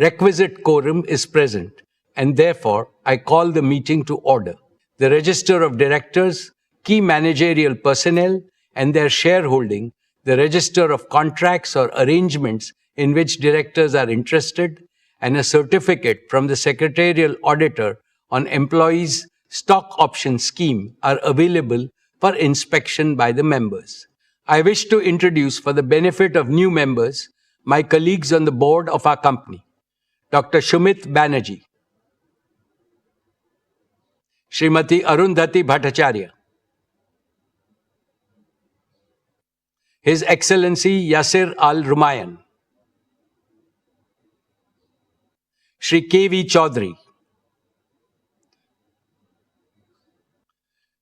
Requisite quorum is present, and therefore I call the meeting to order. The register of directors, key managerial personnel, and their shareholding, the register of contracts or arrangements in which directors are interested, and a certificate from the secretarial auditor on employees' stock option scheme are available for inspection by the members. I wish to introduce, for the benefit of new members, my colleagues on the board of our company. Dr. Shumit Banerjee, Srimati Arundhati Bhattacharya, His Excellency Yasir Al Rumayyan, Shri K.V. Chaudhary,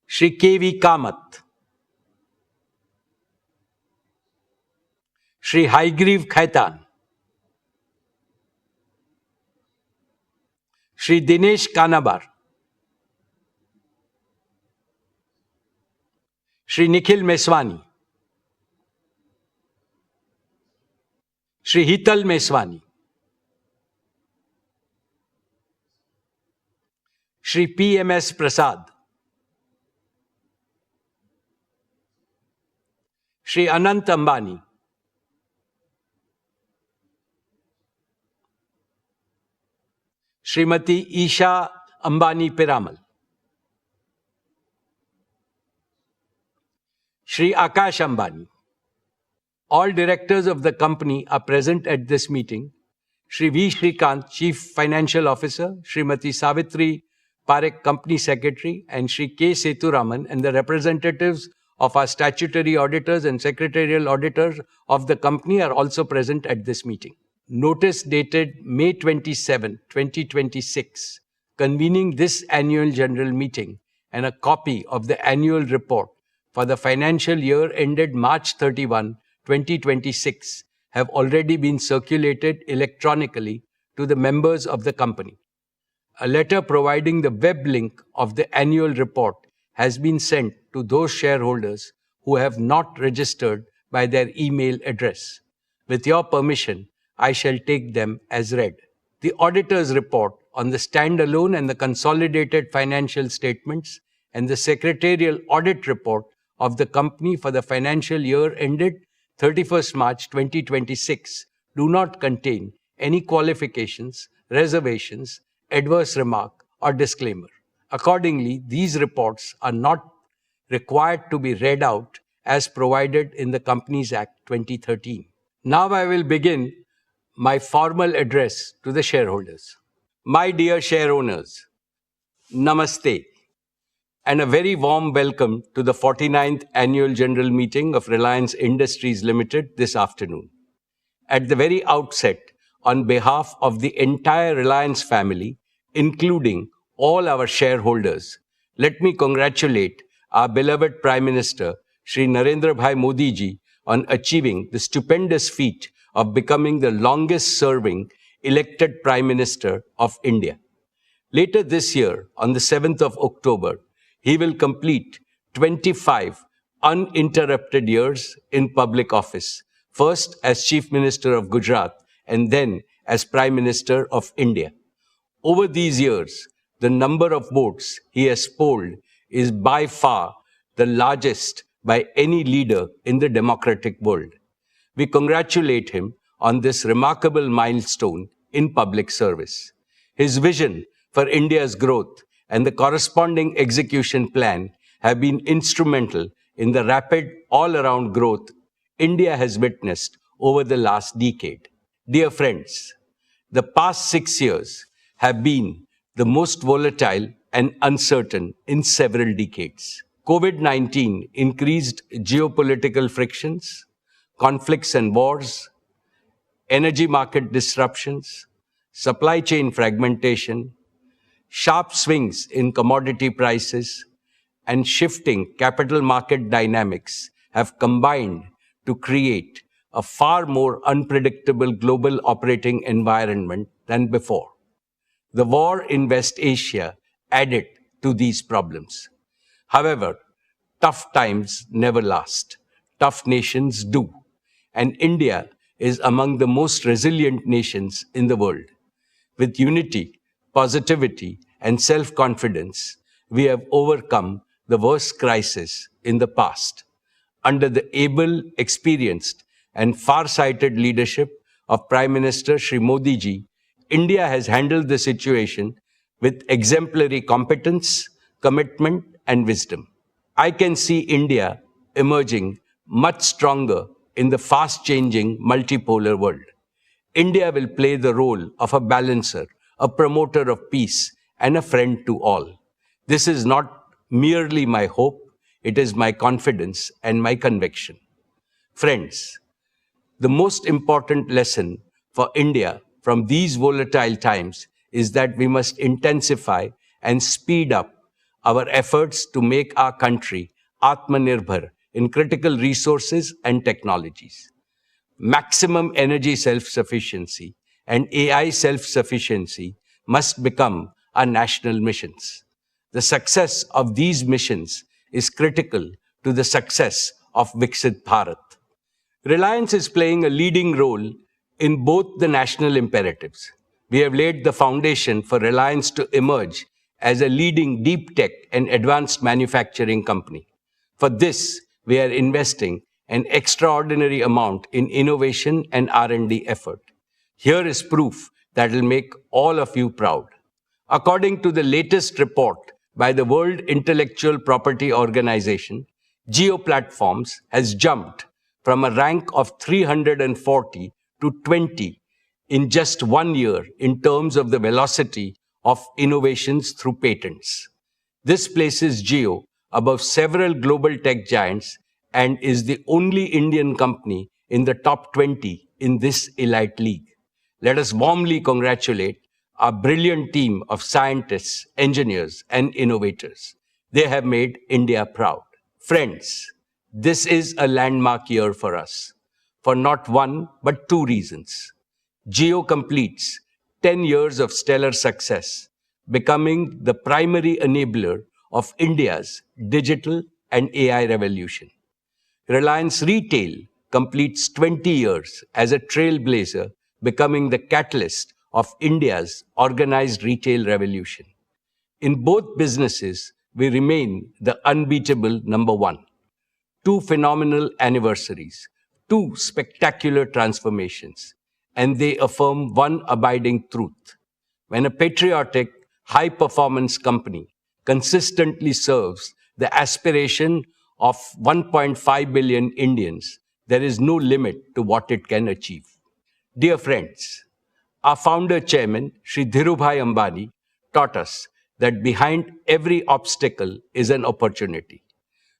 Shri K.V. Kamath, Shri Haigriv Khaitan, Shri Dinesh Kanabar, Shri Nikhil Meswani, Shri Hital Meswani, Shri P.M.S. Prasad, Shri Anant Ambani, Srimati Isha Ambani Piramal, Shri Akash Ambani. All directors of the company are present at this meeting. Shri V. Shrikant, Chief Financial Officer, Srimati Savitri Parekh, Company Secretary, and Shri K. Seturaman, and the representatives of our statutory auditors and secretarial auditors of the company are also present at this meeting. Notice dated May 27, 2026, convening this annual general meeting, and a copy of the annual report for the financial year ended March 31, 2026, have already been circulated electronically to the members of the company. A letter providing the web link of the annual report has been sent to those shareholders who have not registered by their email address. With your permission, I shall take them as read. The auditor's report on the standalone and the consolidated financial statements and the secretarial audit report of the company for the financial year ended 31st March 2026 do not contain any qualifications, reservations, adverse remark, or disclaimer. Accordingly, these reports are not required to be read out as provided in the Companies Act 2013. Now I will begin my formal address to the shareholders. My dear share owners, Namaste, and a very warm welcome to the 49th Annual General Meeting of Reliance Industries Ltd. this afternoon. At the very outset, on behalf of the entire Reliance family, including all our shareholders, let me congratulate our beloved Prime Minister, Shri Narendra Bhai Modi ji, on achieving the stupendous feat of becoming the longest-serving elected Prime Minister of India. Later this year, on the 7th of October, he will complete 25 uninterrupted years in public office, first as Chief Minister of Gujarat and then as Prime Minister of India. Over these years, the number of votes he has polled is by far the largest by any leader in the democratic world. We congratulate him on this remarkable milestone in public service. His vision for India's growth and the corresponding execution plan have been instrumental in the rapid all-around growth India has witnessed over the last decade. Dear friends, the past 6 years have been the most volatile and uncertain in several decades. COVID-19 increased geopolitical frictions, conflicts and wars, energy market disruptions, supply chain fragmentation, sharp swings in commodity prices, and shifting capital market dynamics have combined to create a far more unpredictable global operating environment than before. The war in West Asia added to these problems. However, tough times never last. Tough nations do. And India is among the most resilient nations in the world. With unity, positivity, and self-confidence, we have overcome the worst crisis in the past. Under the able, experienced, and far-sighted leadership of Prime Minister Shri Modi ji, India has handled the situation with exemplary competence, commitment, and wisdom. I can see India emerging much stronger in the fast-changing multipolar world. India will play the role of a balancer, a promoter of peace, and a friend to all. This is not merely my hope, it is my confidence and my conviction. Friends, the most important lesson for India from these volatile times is that we must intensify and speed up our efforts to make our country Atmanirbhar in critical resources and technologies. Maximum energy self-sufficiency and AI self-sufficiency must become our national missions. The success of these missions is critical to the success of Viksit Bharat. Reliance is playing a leading role in both the national imperatives. We have laid the foundation for Reliance to emerge as a leading deep tech and advanced manufacturing company. For this, we are investing an extraordinary amount in innovation and R&D effort. Here is proof that will make all of you proud. According to the latest report by the World Intellectual Property Organization, Jio Platforms has jumped from a rank of 340 to 20 in just 1 year in terms of the velocity of innovations through patents. This places Jio above several global tech giants and is the only Indian company in the top 20 in this elite league. Let us warmly congratulate our brilliant team of scientists, engineers, and innovators. They have made India proud. Friends, this is a landmark year for us, for not one but two reasons. Jio completes 10 years of stellar success, becoming the primary enabler of India's digital and AI revolution. Reliance Retail completes 20 years as a trailblazer, becoming the catalyst of India's organized retail revolution. In both businesses, we remain the unbeatable number one. Two phenomenal anniversaries, two spectacular transformations, and they affirm one abiding truth. When a patriotic, high-performance company consistently serves the aspiration of 1.5 billion Indians, there is no limit to what it can achieve. Dear friends, our founder chairman, Shri Dhirubhai Ambani, taught us that behind every obstacle is an opportunity.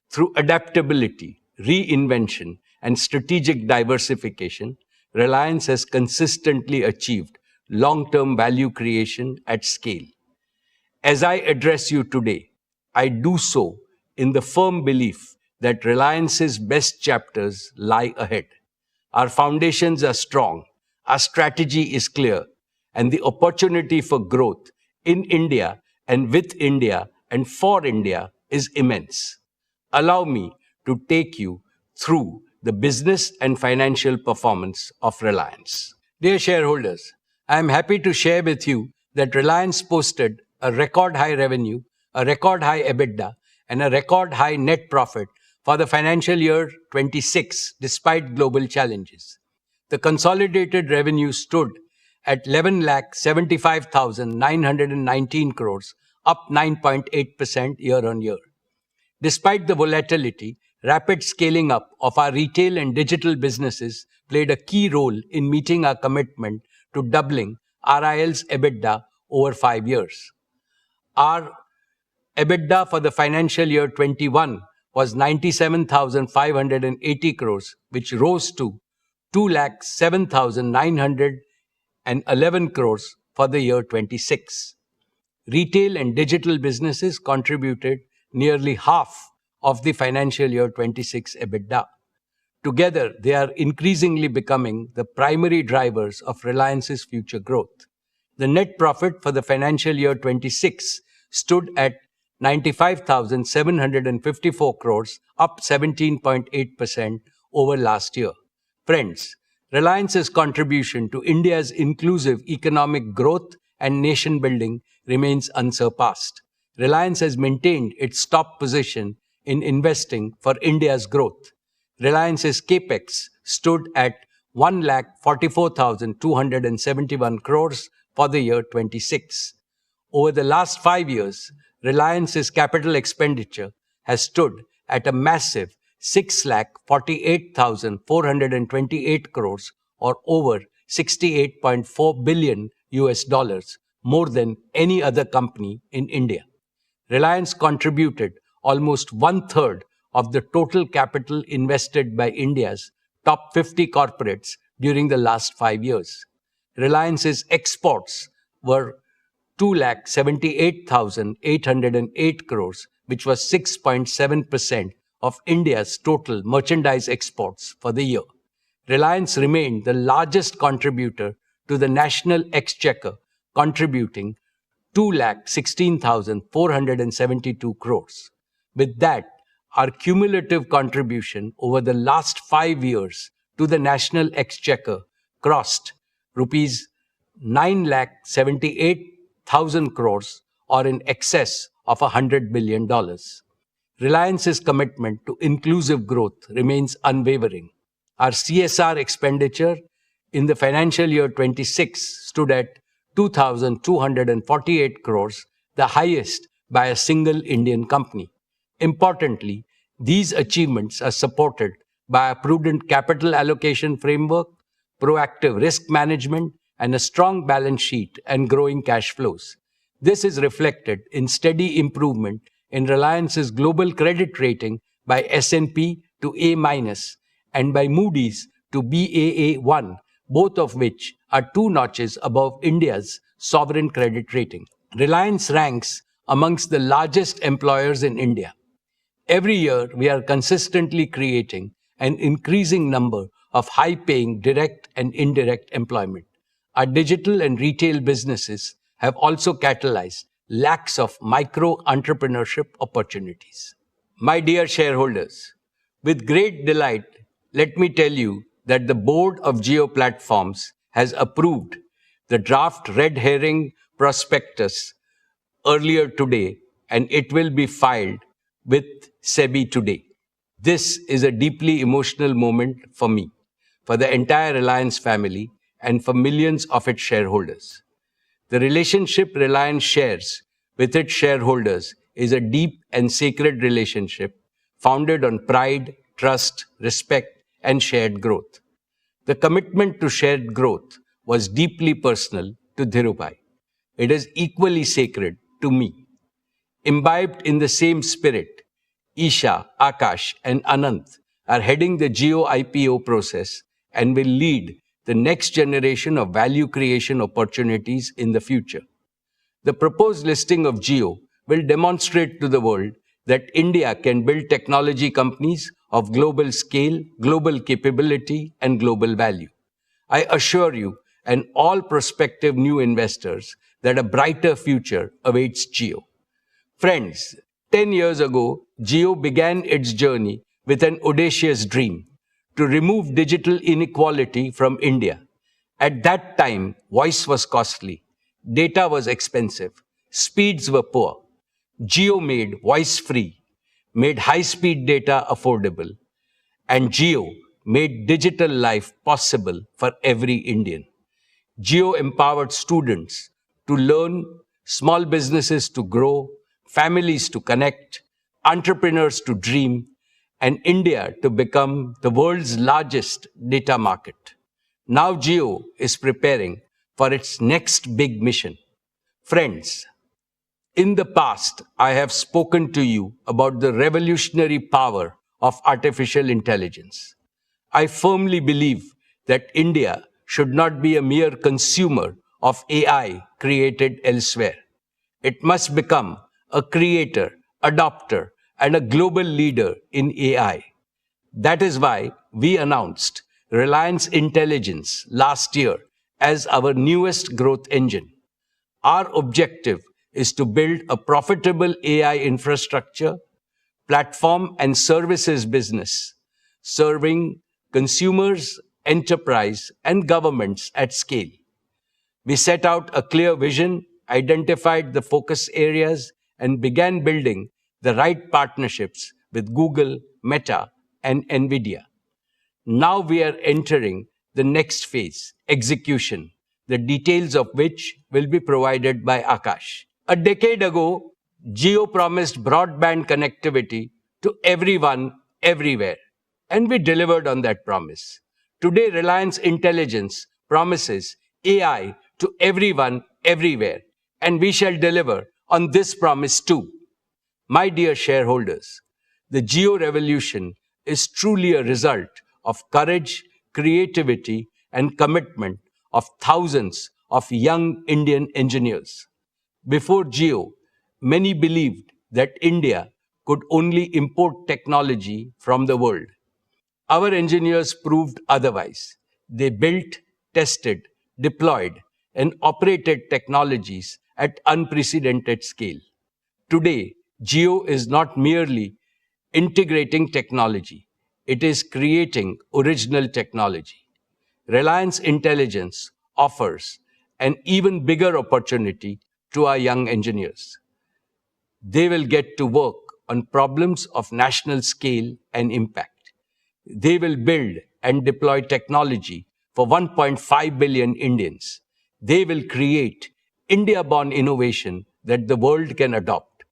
Through adaptability, reinvention, and strategic diversification, Reliance has consistently achieved long-term value creation at scale. As I address you today, I do so in the firm belief that Reliance's best chapters lie ahead. Our foundations are strong, our strategy is clear, and the opportunity for growth in India and with India and for India is immense. Allow me to take you through the business and financial performance of Reliance. Dear shareholders, I am happy to share with you that Reliance posted a record high revenue, a record high EBITDA, and a record high net profit for the financial year 26 despite global challenges. The consolidated revenue stood at 11,75,919 crores, up 9.8% year on year. Despite the volatility, rapid scaling up of our retail and digital businesses played a key role in meeting our commitment to doubling RIL's EBITDA over 5 years. Our EBITDA for the financial year 21 was 97,580 crores, which rose to 2,07,911 crores for the year 26. Retail and digital businesses contributed nearly half of the financial year 26 EBITDA. Together, they are increasingly becoming the primary drivers of Reliance's future growth. The net profit for the financial year 26 stood at 95,754 crores, up 17.8% over last year. Friends, Reliance's contribution to India's inclusive economic growth and nation building remains unsurpassed. Reliance has maintained its top position in investing for India's growth. Reliance's capex stood at 1,44,271 crores for the year 26. Over the last 5 years, Reliance's capital expenditure has stood at a massive 6,48,428 crores, or over 68.4 billion US dollars, more than any other company in India. Reliance contributed almost one-third of the total capital invested by India's top 50 corporates during the last 5 years. Reliance's exports were 2,78,808 crores, which was 6.7% of India's total merchandise exports for the year. Reliance remained the largest contributor to the national exchequer, contributing 2,16,472 crores. With that, our cumulative contribution over the last 5 years to the national exchequer crossed rupees 9,78,000 crores, or in excess of $100 billion. Reliance's commitment to inclusive growth remains unwavering. Our CSR expenditure in the financial year 26 stood at 2,248 crores, the highest by a single Indian company. Importantly, these achievements are supported by a prudent capital allocation framework, proactive risk management, and a strong balance sheet and growing cash flows. This is reflected in steady improvement in Reliance's global credit rating by S&P to A- and by Moody's to Baa1, both of which are 2 notches above India's sovereign credit rating. Reliance ranks amongst the largest employers in India. Every year, we are consistently creating an increasing number of high-paying direct and indirect employment. Our digital and retail businesses have also catalyzed lakhs of micro-entrepreneurship opportunities. My dear shareholders, with great delight, let me tell you that the board of Jio Platforms has approved the draft red herring prospectus earlier today, and it will be filed with Sebi today. This is a deeply emotional moment for me, for the entire Reliance family, and for millions of its shareholders. The relationship Reliance shares with its shareholders is a deep and sacred relationship founded on pride, trust, respect, and shared growth. The commitment to shared growth was deeply personal to Dhirubhai. It is equally sacred to me. Imbibed in the same spirit, Isha, Akash, and Anant are heading the Jio IPO process and will lead the next generation of value creation opportunities in the future. The proposed listing of Jio will demonstrate to the world that India can build technology companies of global scale, global capability, and global value. I assure you and all prospective new investors that a brighter future awaits Jio. Friends, 10 years ago, Jio began its journey with an audacious dream: to remove digital inequality from India. At that time, voice was costly, data was expensive, speeds were poor. Jio made voice free, made high-speed data affordable, and Jio made digital life possible for every Indian. Jio empowered students to learn, small businesses to grow, families to connect, entrepreneurs to dream, and India to become the world's largest data market. Now Jio is preparing for its next big mission. Friends, in the past, I have spoken to you about the revolutionary power of artificial intelligence. I firmly believe that India should not be a mere consumer of AI created elsewhere. It must become a creator, adopter, and a global leader in AI. That is why we announced Reliance Intelligence last year as our newest growth engine. Our objective is to build a profitable AI infrastructure, platform, and services business, serving consumers, enterprise, and governments at scale. We set out a clear vision, identified the focus areas, and began building the right partnerships with Google, Meta, and NVIDIA. Now we are entering the next phase, execution, the details of which will be provided by Akash. A decade ago, Jio promised broadband connectivity to everyone, everywhere, and we delivered on that promise. Today, Reliance Intelligence promises AI to everyone, everywhere, and we shall deliver on this promise too. My dear shareholders, the Jio revolution is truly a result of courage, creativity, and commitment of thousands of young Indian engineers. Before Jio, many believed that India could only import technology from the world. Our engineers proved otherwise. They built, tested, deployed, and operated technologies at unprecedented scale. Today, Jio is not merely integrating technology, it is creating original technology. Reliance Intelligence offers an even bigger opportunity to our young engineers. They will get to work on problems of national scale and impact. They will build and deploy technology for 1.5 billion Indians. They will create India-born innovation that the world can adopt.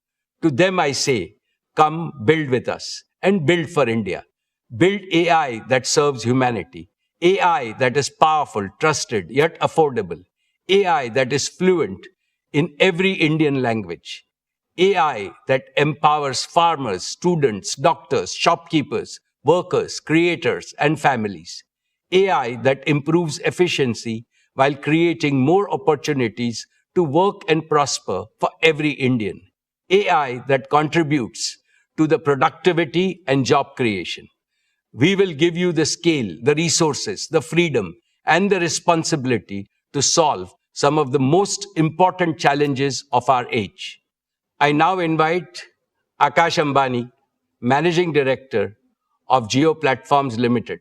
To them I say, come build with us and build for India. Build AI that serves humanity. AI that is powerful, trusted, yet affordable. AI that is fluent in every Indian language. AI that empowers farmers, students, doctors, shopkeepers, workers, creators, and families. AI that improves efficiency while creating more opportunities to work and prosper for every Indian. AI that contributes to the productivity and job creation. We will give you the scale, the resources, the freedom, and the responsibility to solve some of the most important challenges of our age. I now invite Akash Ambani, Managing Director of Jio Platforms Ltd.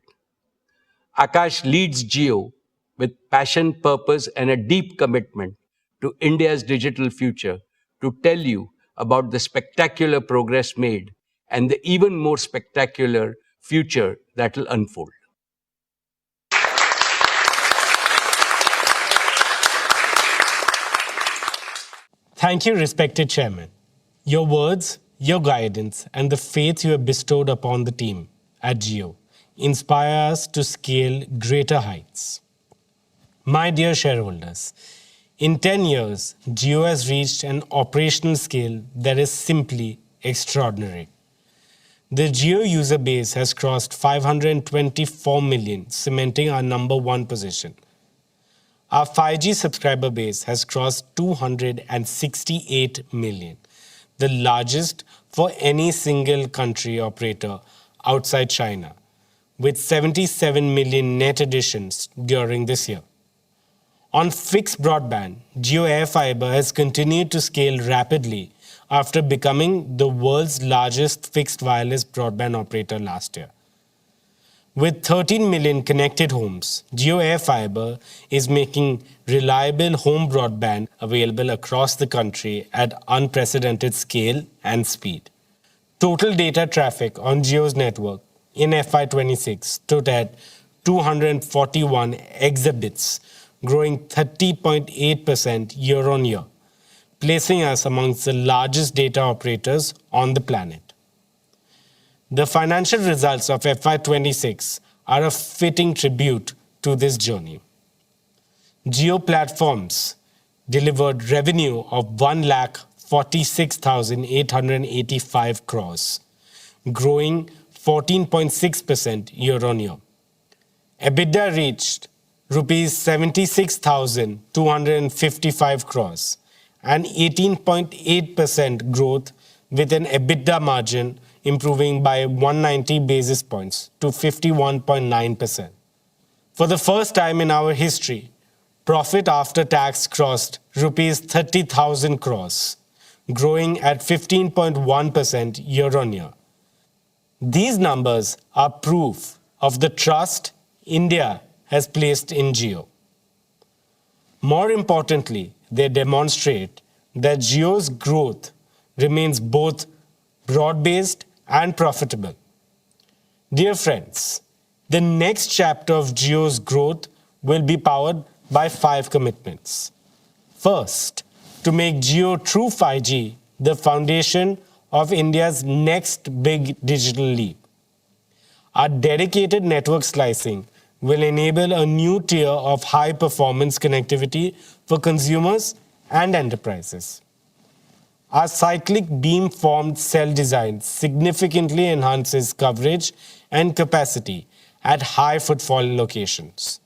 Akash leads Jio with passion, purpose, and a deep commitment to India's digital future to tell you about the spectacular progress made and the even more spectacular future that will unfold. Thank you, respected Chairman. Your words, your guidance, and the faith you have bestowed upon the team at Jio inspire us to scale greater heights. My dear shareholders, in 10 years, Jio has reached an operational scale that is simply extraordinary. The Jio user base has crossed 524 million, cementing our #1 position. Our 5G subscriber base has crossed 268 million, the largest for any single country operator outside China, with 77 million net additions during this year. On fixed broadband, Jio AirFiber has continued to scale rapidly after becoming the world's largest fixed wireless broadband operator last year. With 13 million connected homes, Jio AirFiber is making reliable home broadband available across the country at unprecedented scale and speed. Total data traffic on Jio's network in FY26 stood at 241 exabits, growing 30.8% year-on-year, placing us amongst the largest data operators on the planet. The financial results of FY26 are a fitting tribute to this journey. Jio Platforms delivered revenue of 1,46,885 crores, growing 14.6% year-on-year. EBITDA reached rupees 76,255 crores, an 18.8% growth with an EBITDA margin improving by 190 basis points to 51.9%. For the first time in our history, profit after tax crossed rupees 30,000 crores, growing at 15.1% year-on-year. These numbers are proof of the trust, India has placed in Jio. More importantly, they demonstrate that Jio's growth remains both broad-based and profitable. Dear friends, the next chapter of Jio's growth will be powered by 5 commitments. First, to make Jio true 5G the foundation of India's next big digital leap. Our dedicated network slicing will enable a new tier of high-performance connectivity for consumers and enterprises. Our cyclic beam-formed cell design significantly enhances coverage and capacity at high-footfall locations.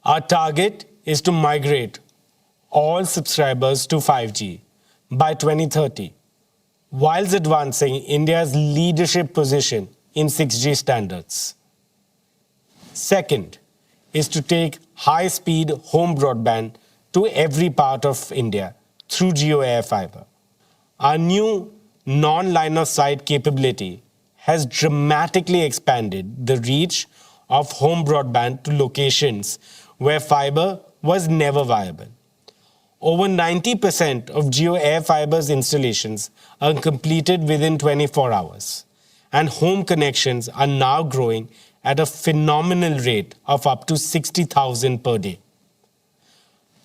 Our target is to migrate all subscribers to 5G by 2030, whilst advancing India's leadership position in 6G standards. Second is to take high-speed home broadband to every part of India through Jio AirFiber. Our new non-line-of-sight capability has dramatically expanded the reach of home broadband to locations where fiber was never viable. Over 90% of Jio AirFiber's installations are completed within 24 hours, and home connections are now growing at a phenomenal rate of up to 60,000 per day.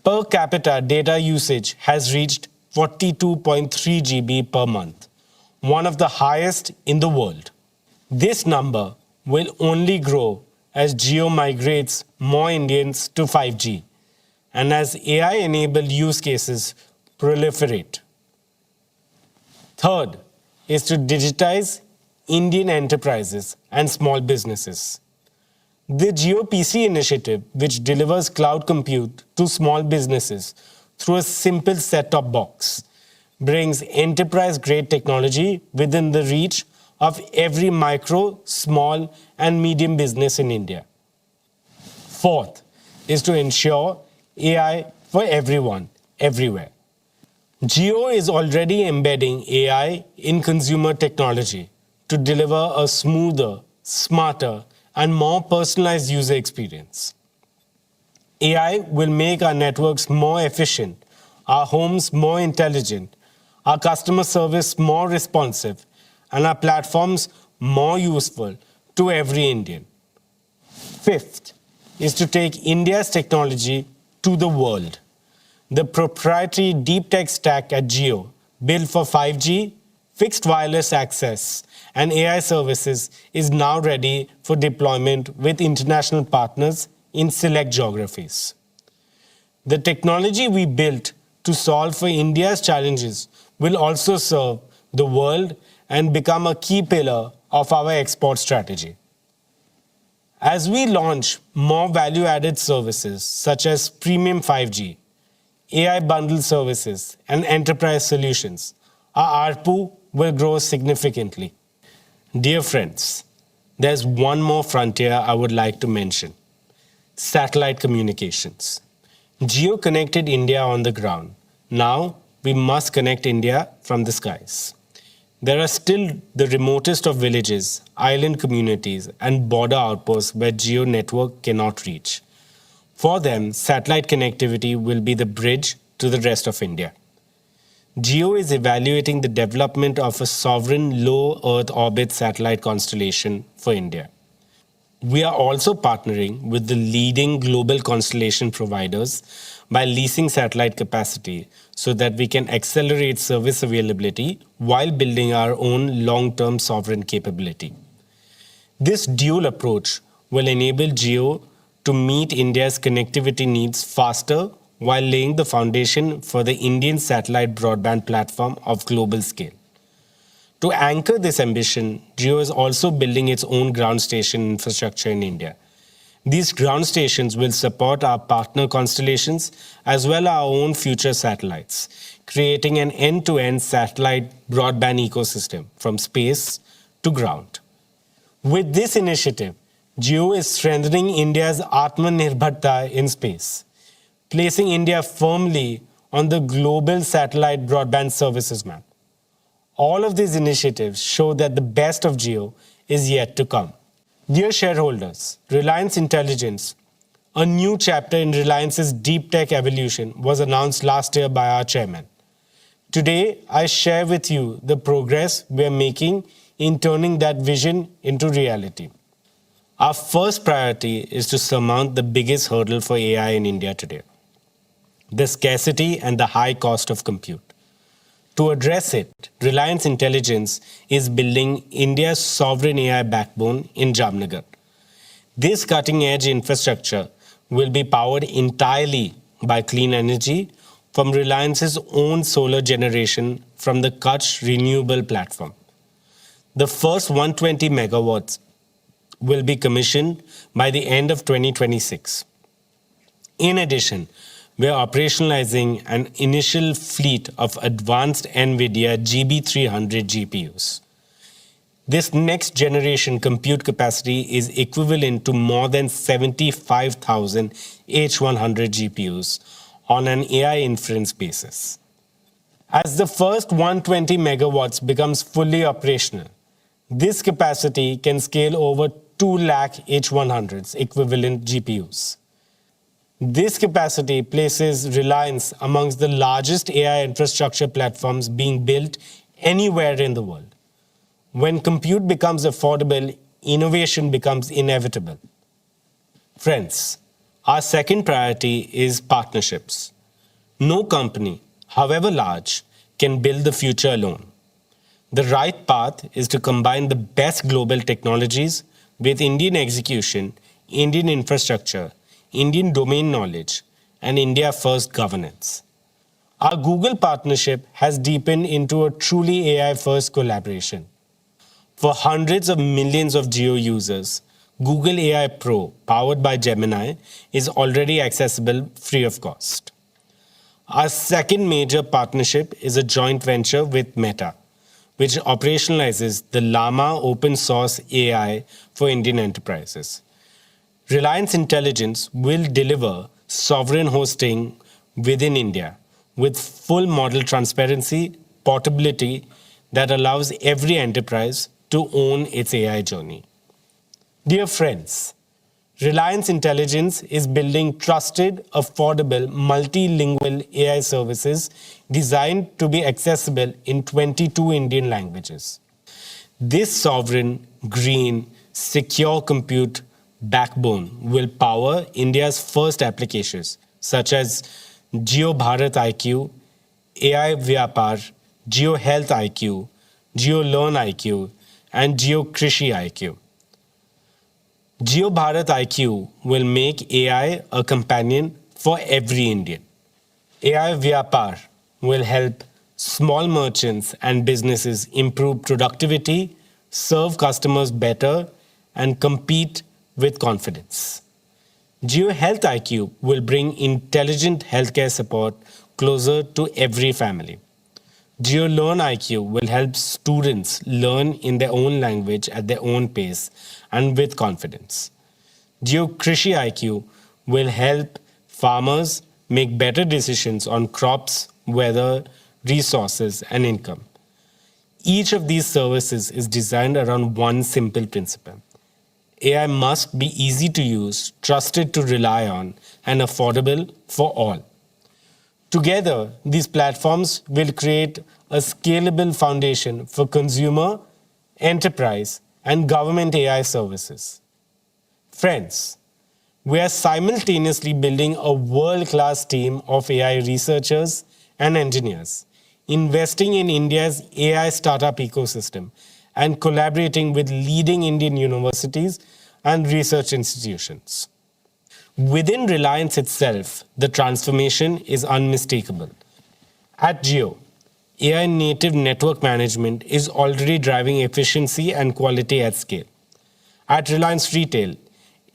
Per capita data usage has reached 42.3 GB per month, one of the highest in the world. This number will only grow as Jio migrates more Indians to 5G and as AI-enabled use cases proliferate. Third is to digitize Indian enterprises and small businesses. The Jio PC initiative, which delivers cloud compute to small businesses through a simple set-top box, brings enterprise-grade technology within the reach of every micro, small, and medium business in India. Fourth is to ensure AI for everyone, everywhere. Jio is already embedding AI in consumer technology to deliver a smoother, smarter, and more personalized user experience. AI will make our networks more efficient, our homes more intelligent, our customer service more responsive, and our platforms more useful to every Indian. Fifth is to take India's technology to the world. The proprietary deep tech stack at Jio, built for 5G, fixed wireless access, and AI services, is now ready for deployment with international partners in select geographies. The technology we built to solve for India's challenges will also serve the world and become a key pillar of our export strategy. As we launch more value-added services such as premium 5G, AI bundle services, and enterprise solutions, our ARPU will grow significantly. Dear friends, there's one more frontier I would like to mention: satellite communications. Jio connected India on the ground. Now we must connect India from the skies. There are still the remotest of villages, island communities, and border outposts where Jio network cannot reach. For them, satellite connectivity will be the bridge to the rest of India. Jio is evaluating the development of a sovereign low Earth orbit satellite constellation for India. We are also partnering with the leading global constellation providers by leasing satellite capacity so that we can accelerate service availability while building our own long-term sovereign capability. This dual approach will enable Jio to meet India's connectivity needs faster while laying the foundation for the Indian satellite broadband platform of global scale. To anchor this ambition, Jio is also building its own ground station infrastructure in India. These ground stations will support our partner constellations as well as our own future satellites, creating an end-to-end satellite broadband ecosystem from space to ground. With this initiative, Jio is strengthening India's Atmanirbharta in space, placing India firmly on the global satellite broadband services map. All of these initiatives show that the best of Jio is yet to come. Dear shareholders, Reliance Intelligence, a new chapter in Reliance's deep tech evolution, was announced last year by our chairman. Today, I share with you the progress we are making in turning that vision into reality. Our first priority is to surmount the biggest hurdle for AI in India today: the scarcity and the high cost of compute. To address it, Reliance Intelligence is building India's sovereign AI backbone in Jamnagar. This cutting-edge infrastructure will be powered entirely by clean energy from Reliance's own solar generation from the Kutch renewable platform. The first 120 megawatts will be commissioned by the end of 2026. In addition, we are operationalizing an initial fleet of advanced NVIDIA GB300 GPUs. This next generation compute capacity is equivalent to more than 75,000 H100 GPUs on an AI inference basis. As the first 120 megawatts becomes fully operational, this capacity can scale over 2 lakh H100s equivalent GPUs. This capacity places Reliance amongst the largest AI infrastructure platforms being built anywhere in the world. When compute becomes affordable, innovation becomes inevitable. Friends, our second priority is partnerships. No company, however large, can build the future alone. The right path is to combine the best global technologies with Indian execution, Indian infrastructure, Indian domain knowledge, and India-first governance. Our Google partnership has deepened into a truly AI-first collaboration. For hundreds of millions of Jio users, Google AI Pro, powered by Gemini, is already accessible free of cost. Our second major partnership is a joint venture with Meta, which operationalizes the Llama open source AI for Indian enterprises. Reliance Intelligence will deliver sovereign hosting within India with full model transparency, portability that allows every enterprise to own its AI journey. Dear friends, Reliance Intelligence is building trusted, affordable, multilingual AI services designed to be accessible in 22 Indian languages. This sovereign, green, secure compute backbone will power India's first applications such as Jio Bharat IQ, AI Vyapar, Jio Health IQ, Jio Learn IQ, and Jio Krishi IQ. Jio Bharat IQ will make AI a companion for every Indian. AI Vyapar will help small merchants and businesses improve productivity, serve customers better, and compete with confidence. Jio Health IQ will bring intelligent healthcare support closer to every family. Jio Learn IQ will help students learn in their own language at their own pace and with confidence. Jio Krishi IQ will help farmers make better decisions on crops, weather, resources, and income. Each of these services is designed around one simple principle: AI must be easy to use, trusted to rely on, and affordable for all. Together, these platforms will create a scalable foundation for consumer, enterprise, and government AI services. Friends, we are simultaneously building a world-class team of AI researchers and engineers, investing in India's AI startup ecosystem, and collaborating with leading Indian universities and research institutions. Within Reliance itself, the transformation is unmistakable. At Jio, AI native network management is already driving efficiency and quality at scale. At Reliance Retail,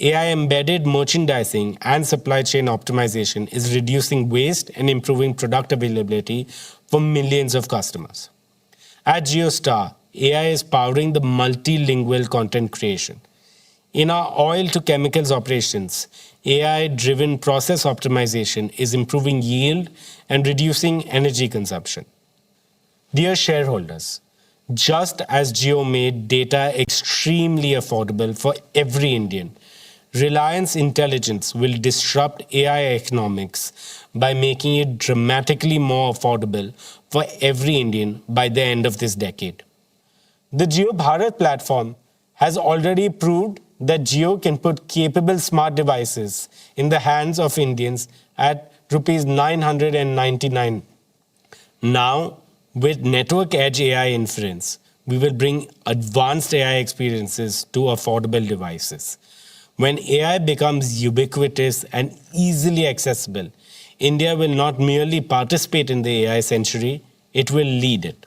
AI embedded merchandising and supply chain optimization is reducing waste and improving product availability for millions of customers. At JioStar, AI is powering the multilingual content creation. In our oil to chemicals operations, AI-driven process optimization is improving yield and reducing energy consumption. Dear shareholders, Just as Jio made data extremely affordable for every Indian, Reliance Intelligence will disrupt AI economics by making it dramatically more affordable for every Indian by the end of this decade. The Jio Bharat platform has already proved that Jio can put capable smart devices in the hands of Indians at Rs 999. Now, with Network Edge AI inference, we will bring advanced AI experiences to affordable devices. When AI becomes ubiquitous and easily accessible, India will not merely participate in the AI century, it will lead it.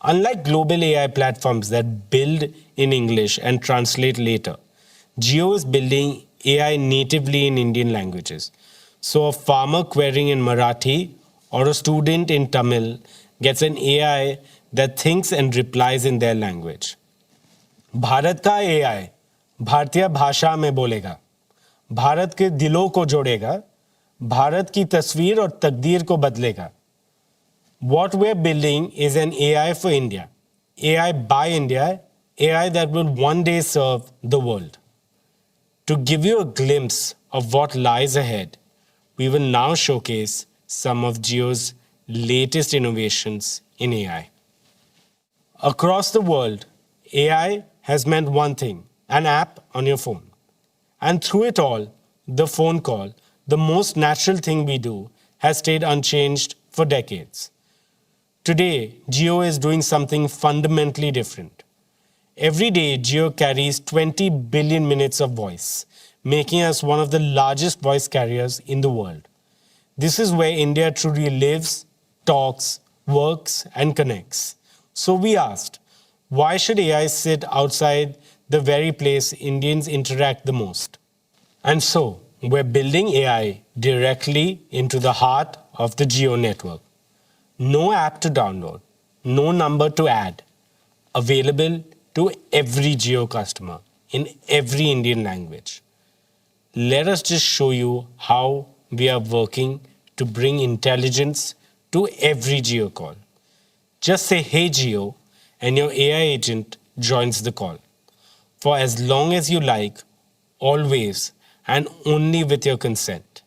Unlike global AI platforms that build in English and translate later, Jio is building AI natively in Indian languages. So a farmer querying in Marathi or a student in Tamil gets an AI that thinks and replies in their language. Bharat का AI भारतीय भाषा में बोलेगा, भारत के दिलों को जोड़ेगा, भारत की तस्वीर और तकदीर को बदलेगा. What we're building is an AI for India, AI by India, AI that will one day serve the world. To give you a glimpse of what lies ahead, we will now showcase some of Jio's latest innovations in AI. Across the world, AI has meant one thing: an app on your phone. And through it all, the phone call, the most natural thing we do, has stayed unchanged for decades. Today, Jio is doing something fundamentally different. Every day, Jio carries 20 billion minutes of voice, making us one of the largest voice carriers in the world. This is where India truly lives, talks, works, and connects. So we asked, why should AI sit outside the very place Indians interact the most? And so, we're building AI directly into the heart of the Jio network. No app to download, no number to add. Available to every Jio customer in every Indian language. Let us just show you how we are working to bring intelligence to every Jio call. Just say, "Hey Jio," and your AI agent joins the call. For as long as you like, always, and only with your consent.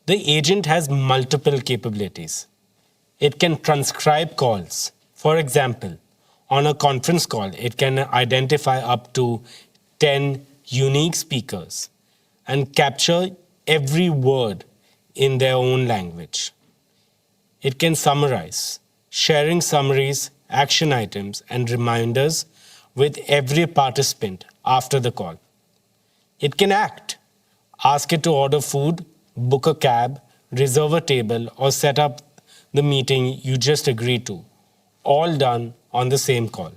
The agent has multiple capabilities. It can transcribe calls. For example, on a conference call, it can identify up to 10 unique speakers and capture every word in their own language. It can summarize, sharing summaries, action items, and reminders with every participant after the call. It can act. Ask it to order food, book a cab, reserve a table, or set up the meeting you just agreed to. All done on the same call.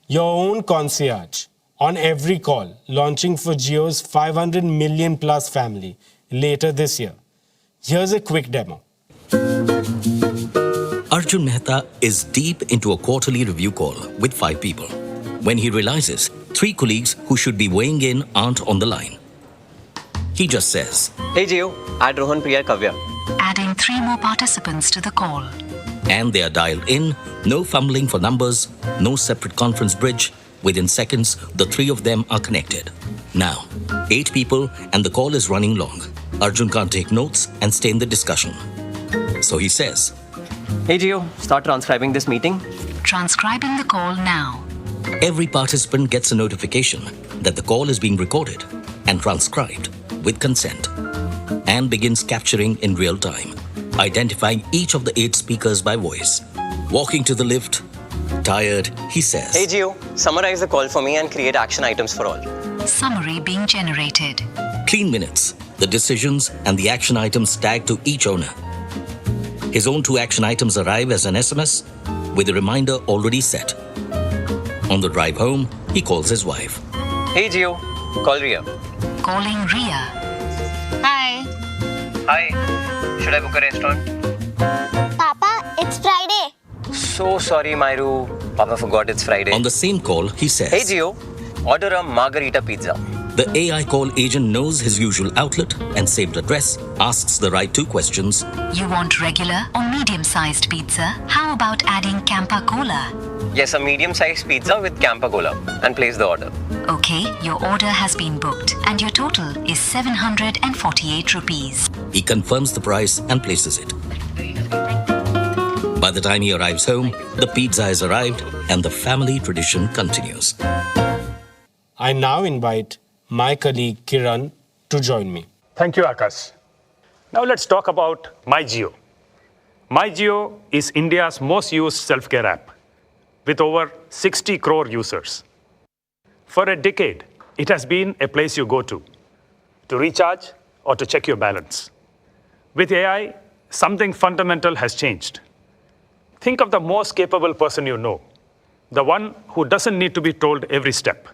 Your own concierge on every call, launching for Jio's 500 million plus family later this year. Here's a quick demo. Arjun Mehta is deep into a quarterly review call with 5 people when he realizes 3 colleagues who should be weighing in aren't on the line. He just says, "Hey Jio, add Rohan, Priya, Kavya." Adding 3 more participants to the call. and they are dialed in, no fumbling for numbers, no separate conference bridge. Within seconds, the 3 of them are connected. Now, 8 people and the call is running long. Arjun can't take notes and stay in the discussion. So he says, "Hey Jio, start transcribing this meeting." Transcribing the call now. Every participant gets a notification that the call is being recorded and transcribed with consent and begins capturing in real time, identifying each of the 8 speakers by voice. Walking to the lift, tired, he says, "Hey Jio, summarize the call for me and create action items for all." Summary being generated. Clean minutes, the decisions and the action items tagged to each owner. His own 2 action items arrive as an SMS with a reminder already set. On the drive home, he calls his wife. "Hey Jio, call Ria." Calling Ria. Hi. "Hi, should I book a restaurant?" Papa, it's Friday. "So sorry, Myru. Papa forgot it's Friday." On the same call, he says, "Hey Jio, order a margarita pizza." The AI call agent knows his usual outlet and saved address, asks the right two questions. You want regular or medium-sized pizza? How about adding Campa Cola? Yes, a medium-sized pizza with Campa Cola, and place the order. Okay, your order has been booked and your total is 748 rupees. He confirms the price and places it. By the time he arrives home, the pizza has arrived and the family tradition continues. I now invite my colleague Kiran to join me. Thank you, Akash. Now let's talk about MyJio. MyJio is India's most used self-care app with over 60 crore users. For a decade, it has been a place you go to recharge or to check your balance. With AI, something fundamental has changed. Think of the most capable person you know, the one who doesn't need to be told every step.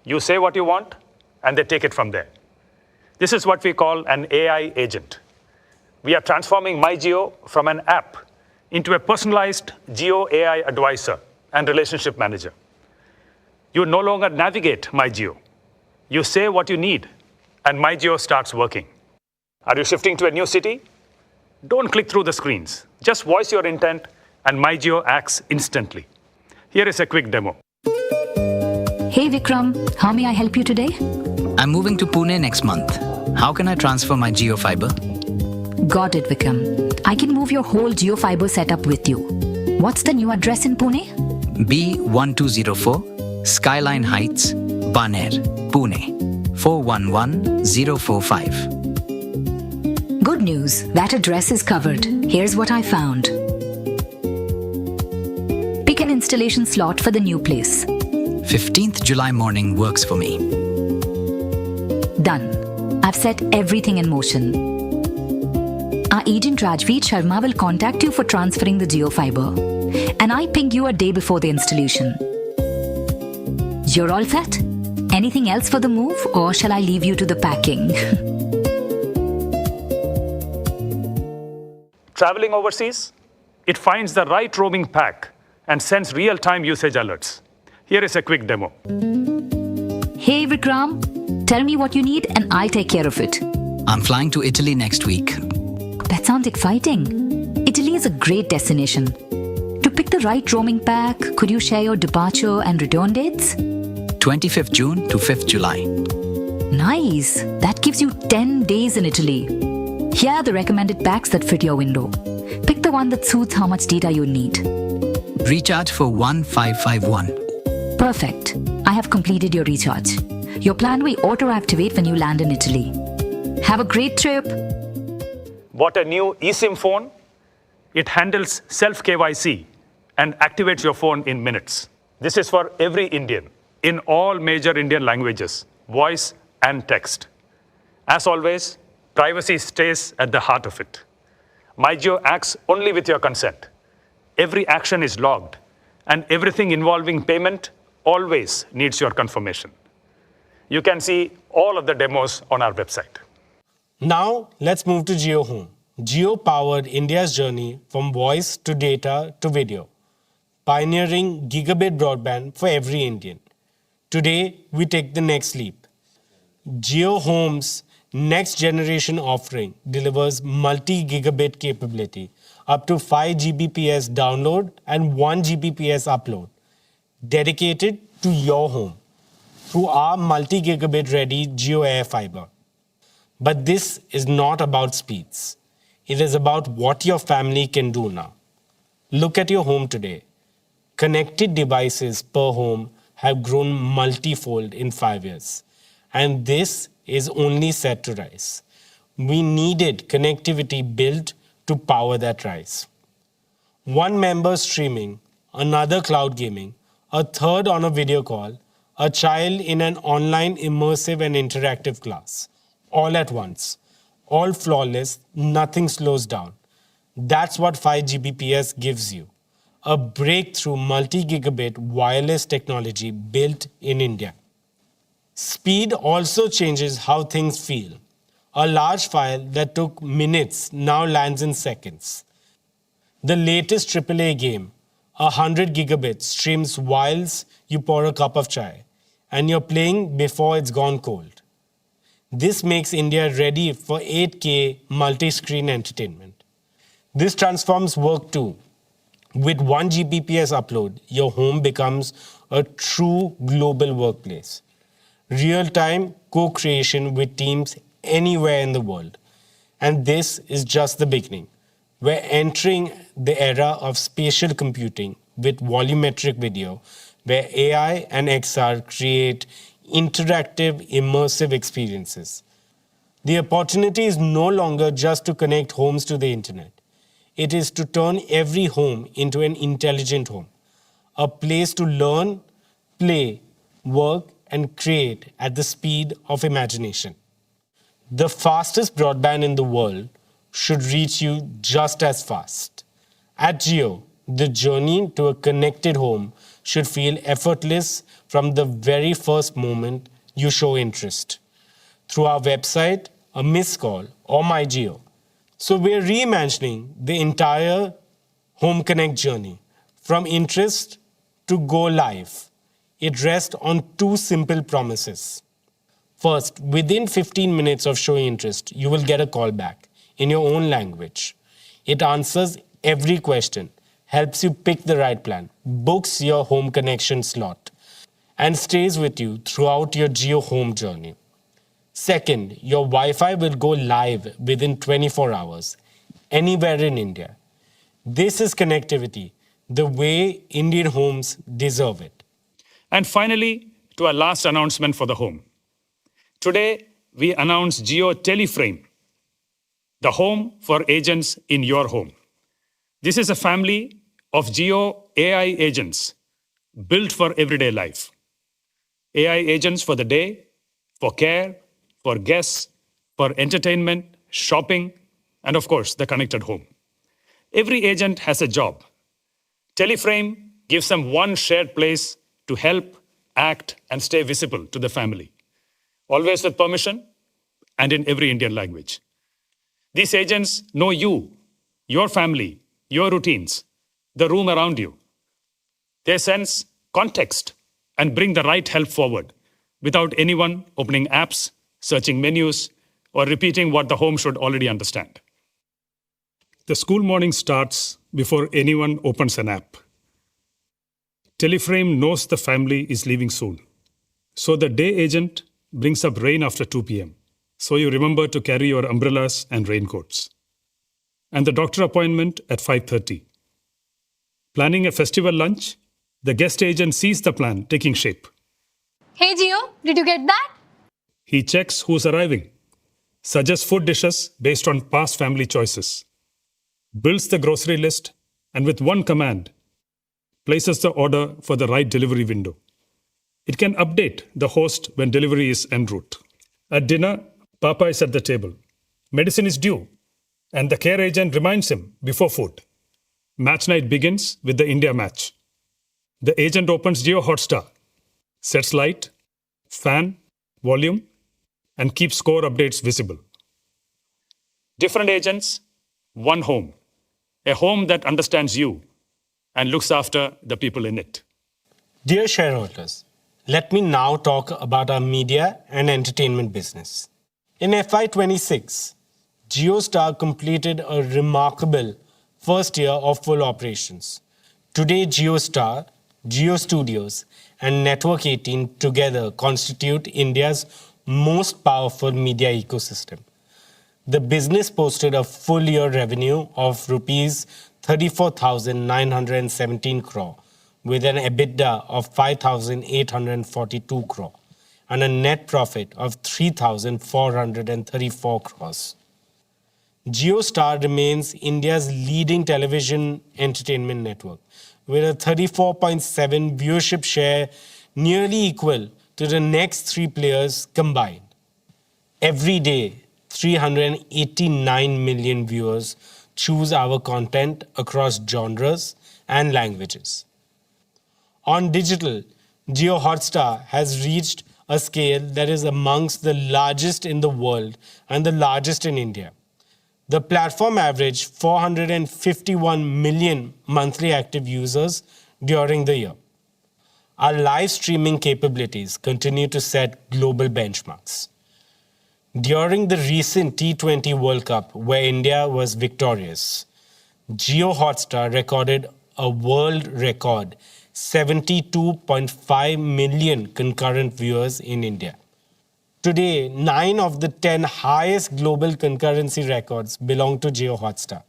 You say what you want, and they take it from there. This is what we call an AI agent. We are transforming MyJio from an app into a personalized Jio AI advisor and relationship manager. You no longer navigate MyJio. You say what you need, and MyJio starts working. Are you shifting to a new city? Don't click through the screens. Just voice your intent, and MyJio acts instantly. Here is a quick demo. Hey Vikram, how may I help you today? I'm moving to Pune next month. How can I transfer my Jio fiber? Got it, Vikram. I can move your whole Jio fiber setup with you. What's the new address in Pune? B1204, Skyline Heights, Baner, Pune, 411045. Good news, that address is covered. Here's what I found. Pick an installation slot for the new place. 15th July morning works for me. Done. I've set everything in motion. Our agent Rajveer Sharma will contact you for transferring the Jio fiber. And I ping you a day before the installation. You're all set? Anything else for the move, or shall I leave you to the packing? Traveling overseas? It finds the right roaming pack and sends real-time usage alerts. Here is a quick demo. Hey Vikram, tell me what you need and I'll take care of it. I'm flying to Italy next week. That sounds exciting. Italy is a great destination. To pick the right roaming pack, could you share your departure and return dates? 25th June to 5th July. Nice. That gives you 10 days in Italy. Here are the recommended packs that fit your window. Pick the one that suits how much data you need. Recharge for 1551. Perfect. I have completed your recharge. Your plan will auto-activate when you land in Italy. Have a great trip. Bought a new eSIM phone? It handles self-KYC and activates your phone in minutes. This is for every Indian, in all major Indian languages, voice and text. As always, privacy stays at the heart of it. MyJio acts only with your consent. Every action is logged, and everything involving payment always needs your confirmation. You can see all of the demos on our website. Now, let's move to Jio Home. Jio powered India's journey from voice to data to video, pioneering gigabit broadband for every Indian. Today, we take the next leap. Jio Home's next generation offering delivers multi-gigabit capability, up to 5 Gbps download and 1 Gbps upload, dedicated to your home through our multi-gigabit ready Jio Air Fiber. But this is not about speeds. It is about what your family can do now. Look at your home today. Connected devices per home have grown multifold in 5 years. And this is only set to rise. We needed connectivity built to power that rise. One member streaming, another cloud gaming, a third on a video call, a child in an online immersive and interactive class. All at once. All flawless, nothing slows down. That's what 5 Gbps gives you. A breakthrough multi-gigabit wireless technology built in India. Speed also changes how things feel. A large file that took minutes now lands in seconds. The latest AAA game, 100 gigabits, streams whilst you pour a cup of chai. and you're playing before it's gone cold. This makes India ready for 8K multi-screen entertainment. This transforms work too. With 1 Gbps upload, your home becomes a true global workplace. Real-time co-creation with teams anywhere in the world. And this is just the beginning. We're entering the era of spatial computing with volumetric video, where AI and XR create interactive, immersive experiences. The opportunity is no longer just to connect homes to the internet. It is to turn every home into an intelligent home, a place to learn, play, work, and create at the speed of imagination. The fastest broadband in the world should reach you just as fast. At Jio, the journey to a connected home should feel effortless from the very first moment you show interest. Through our website, a missed call, or My Jio. So we're reimagining the entire Home Connect journey, from interest to go live. It rests on two simple promises. First, within 15 minutes of showing interest, you will get a call back in your own language. It answers every question, helps you pick the right plan, books your home connection slot, and stays with you throughout your Jio home journey. Second, your Wi-Fi will go live within 24 hours, anywhere in India. This is connectivity, the way Indian homes deserve it. And finally, to our last announcement for the home. Today, we announce Jio Teleframe, the home for agents in your home. This is a family of Jio AI agents built for everyday life. AI agents for the day, for care, for guests, for entertainment, shopping, and of course, the connected home. Every agent has a job. Teleframe gives them one shared place to help, act, and stay visible to the family, always with permission and in every Indian language. These agents know you, your family, your routines, the room around you. They sense context and bring the right help forward without anyone opening apps, searching menus, or repeating what the home should already understand. The school morning starts before anyone opens an app. Teleframe knows the family is leaving soon. So the day agent brings up rain after 2 p.m. So you remember to carry your umbrellas and raincoats. And the doctor appointment at 5:30. Planning a festival lunch, the guest agent sees the plan taking shape. Hey Jio, did you get that? He checks who's arriving, suggests food dishes based on past family choices, builds the grocery list, and with one command, places the order for the right delivery window. It can update the host when delivery is en route. At dinner, Papa is at the table. Medicine is due, and the care agent reminds him before food. Match night begins with the India match. The agent opens Jio Hotstar, sets light, fan, volume, and keeps score updates visible. Different agents, one home. A home that understands you and looks after the people in it. Dear shareholders, let me now talk about our media and entertainment business. In FY26, JioStar completed a remarkable first year of full operations. Today, JioStar, Jio Studios, and Network 18 together constitute India's most powerful media ecosystem. The business posted a full year revenue of rupees 34,917 crore with an EBITDA of 5,842 crore and a net profit of 3,434 crores. JioStar remains India's leading television entertainment network with a 34.7 viewership share, nearly equal to the next three players combined. Every day, 389 million viewers choose our content across genres and languages. On digital, Jio Hotstar has reached a scale that is amongst the largest in the world and the largest in India. The platform averaged 451 million monthly active users during the year. our live streaming capabilities continue to set global benchmarks. During the recent T20 World Cup, where India was victorious, Jio Hotstar recorded a world record 72.5 million concurrent viewers in India. Today, 9 of the 10 highest global concurrency records belong to Jio Hotstar.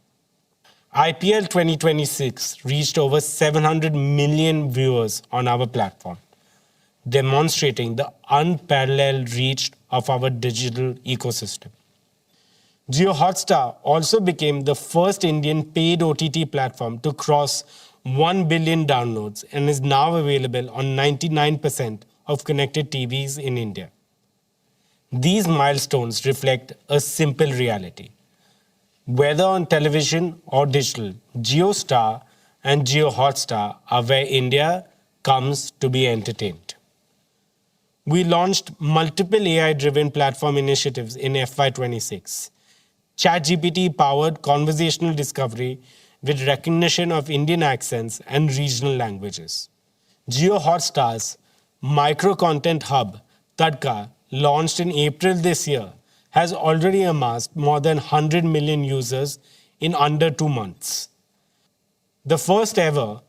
IPL 2026 reached over 700 million viewers on our platform, demonstrating the unparalleled reach of our digital ecosystem. Jio Hotstar also became the first Indian paid OTT platform to cross 1 billion downloads and is now available on 99% of connected TVs in India. These milestones reflect a simple reality. Whether on television or digital, JioStar and Jio Hotstar are where India comes to be entertained. We launched multiple AI-driven platform initiatives in FY26. ChatGPT-powered conversational discovery with recognition of Indian accents and regional languages. Jio Hotstar's micro-content hub, Tadka, launched in April this year, has already amassed more than 100 million users in under 2 months. The first ever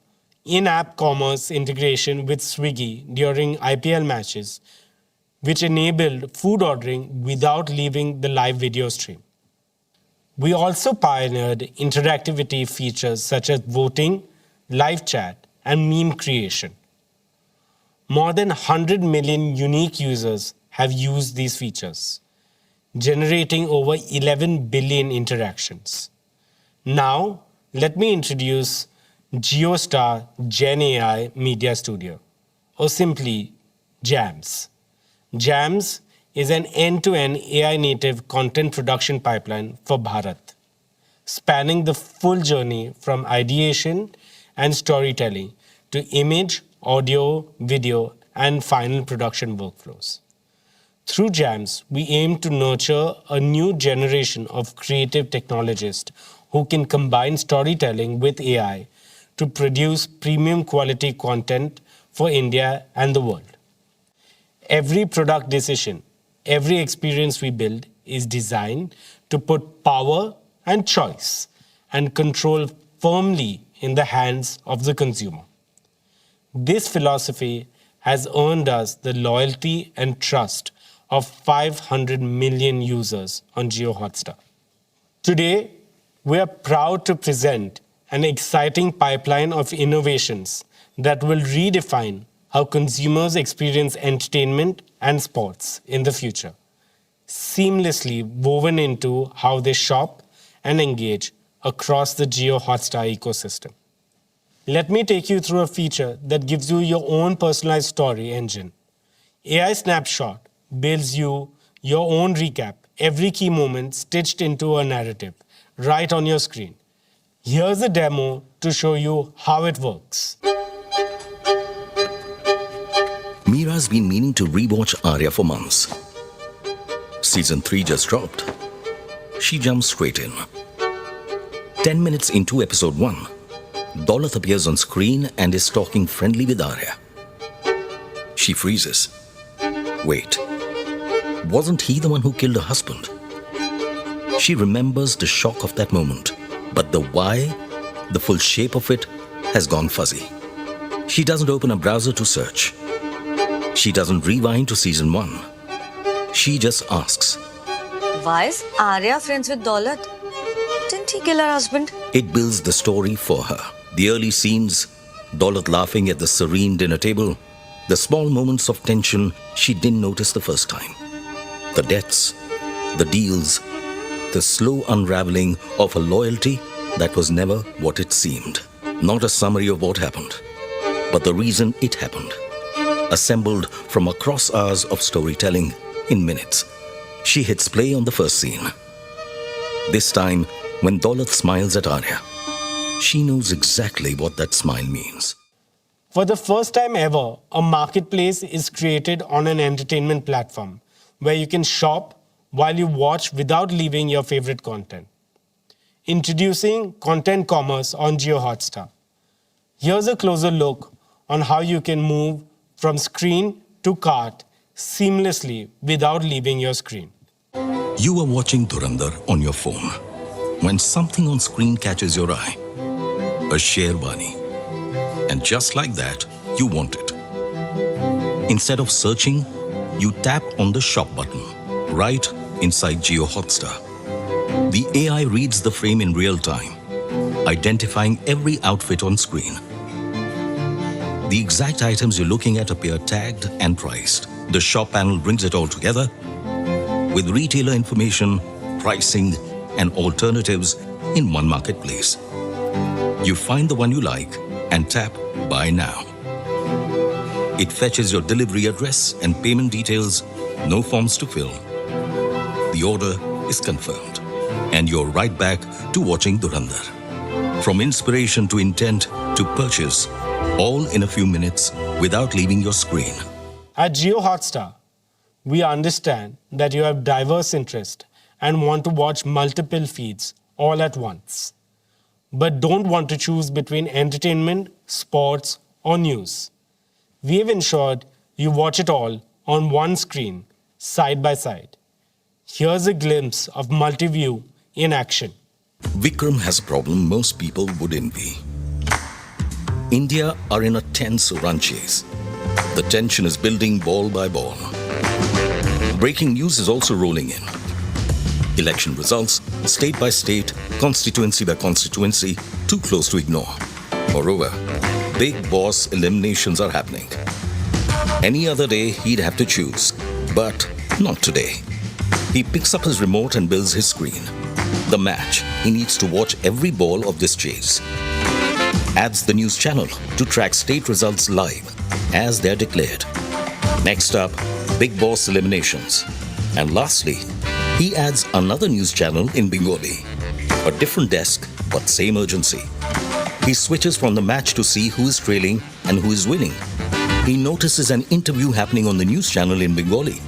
in-app commerce integration with Swiggy during IPL matches, which enabled food ordering without leaving the live video stream. We also pioneered interactivity features such as voting, live chat, and meme creation. More than 100 million unique users have used these features, generating over 11 billion interactions. Now, let me introduce JioStar Gen AI Media Studio, or simply JAMS. JAMS is an end-to-end AI-native content production pipeline for Bharat, spanning the full journey from ideation and storytelling to image, audio, video, and final production workflows. Through JAMS, we aim to nurture a new generation of creative technologists who can combine storytelling with AI to produce premium quality content for India and the world. Every product decision, every experience we build is designed to put power and choice and control firmly in the hands of the consumer. This philosophy has earned us the loyalty and trust of 500 million users on Jio Hotstar. Today, we are proud to present an exciting pipeline of innovations that will redefine how consumers experience entertainment and sports in the future, seamlessly woven into how they shop and engage across the Jio Hotstar ecosystem. Let me take you through a feature that gives you your own personalized story engine. AI Snapshot builds you your own recap, every key moment stitched into a narrative, right on your screen. Here's a demo to show you how it works. Meera's been meaning to rewatch Arya for months. Season 3 just dropped. She jumps straight in. 10 minutes into episode 1, Daulat appears on screen and is talking friendly with Arya. She freezes. Wait, wasn't he the one who killed her husband? She remembers the shock of that moment, but the why, the full shape of it, has gone fuzzy. She doesn't open a browser to search. She doesn't rewind to season 1. She just asks, why is Arya friends with Daulat? Didn't he kill her husband? It builds the story for her. The early scenes, Daulat laughing at the serene dinner table, the small moments of tension she didn't notice the first time. The debts, the deals, the slow unraveling of a loyalty that was never what it seemed. Not a summary of what happened, but the reason it happened. Assembled from across hours of storytelling in minutes. She hits play on the first scene. This time, when Daulat smiles at Arya, she knows exactly what that smile means. For the first time ever, a marketplace is created on an entertainment platform where you can shop while you watch without leaving your favorite content. Introducing content commerce on Jio Hotstar. Here's a closer look on how you can move from screen to cart seamlessly without leaving your screen. You are watching Dhurandhar on your phone when something on screen catches your eye. A Sherwani. And just like that, you want it. Instead of searching, you tap on the shop button right inside Jio Hotstar. The AI reads the frame in real time, identifying every outfit on screen. The exact items you're looking at appear tagged and priced. The shop panel brings it all together with retailer information, pricing, and alternatives in one marketplace. You find the one you like and tap Buy Now. It fetches your delivery address and payment details, no forms to fill. The order is confirmed, and you're right back to watching Dhurandhar. From inspiration to intent to purchase, all in a few minutes without leaving your screen. At Jio Hotstar, we understand that you have diverse interests and want to watch multiple feeds all at once, but don't want to choose between entertainment, sports, or news. We have ensured you watch it all on one screen, side by side. Here's a glimpse of multi-view in action. Vikram has a problem most people would envy. India are in a tense run chase. The tension is building ball by ball. Breaking news is also rolling in. Election results, state by state, constituency by constituency, too close to ignore. Moreover, big boss eliminations are happening. Any other day, he'd have to choose, but not today. He picks up his remote and builds his screen. The match, he needs to watch every ball of this chase. Adds the news channel to track state results live as they're declared. Next up, big boss eliminations. And lastly, he adds another news channel in Bengali. A different desk, but same urgency. He switches from the match to see who is trailing and who is winning. He notices an interview happening on the news channel in Bengali.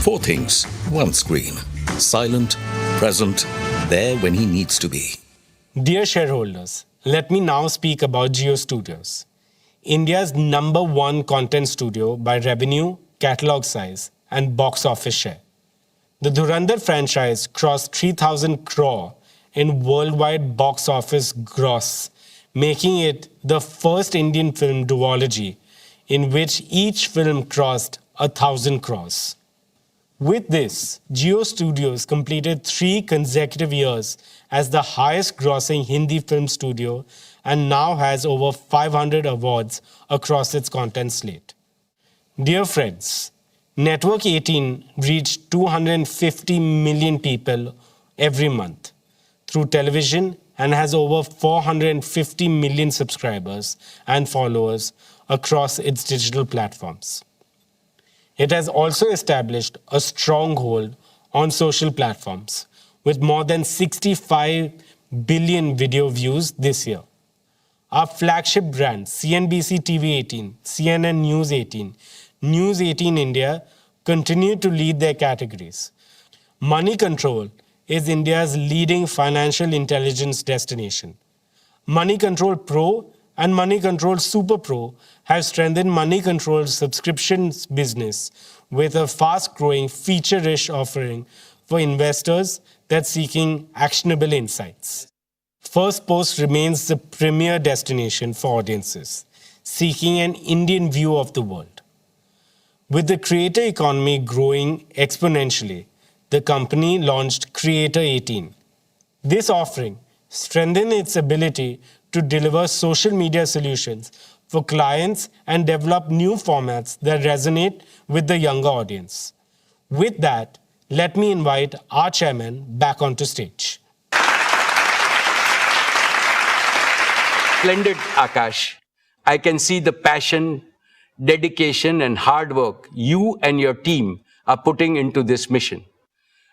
4 things, one screen. Silent, present, there when he needs to be. Dear shareholders, let me now speak about Jio Studios, India's #1 content studio by revenue, catalog size, and box office share. The Dhurandhar franchise crossed 3,000 crore in worldwide box office gross, making it the first Indian film duology in which each film crossed 1,000 crores. With this, Jio Studios completed 3 consecutive years as the highest grossing Hindi film studio and now has over 500 awards across its content slate. Dear friends, Network 18 reached 250 million people every month through television and has over 450 million subscribers and followers across its digital platforms. It has also established a stronghold on social platforms with more than 65 billion video views this year. Our flagship brands, CNBC TV 18, CNN News 18, News 18 India, continue to lead their categories. Money Control is India's leading financial intelligence destination. Money Control Pro and Money Control Super Pro have strengthened Money Control's subscriptions business with a fast-growing, feature-rich offering for investors that's seeking actionable insights. First Post remains the premier destination for audiences seeking an Indian view of the world. With the creator economy growing exponentially, the company launched Creator 18. This offering strengthened its ability to deliver social media solutions for clients and develop new formats that resonate with the younger audience. With that, let me invite our chairman back onto stage. Splendid, Akash. I can see the passion, dedication, and hard work you and your team are putting into this mission.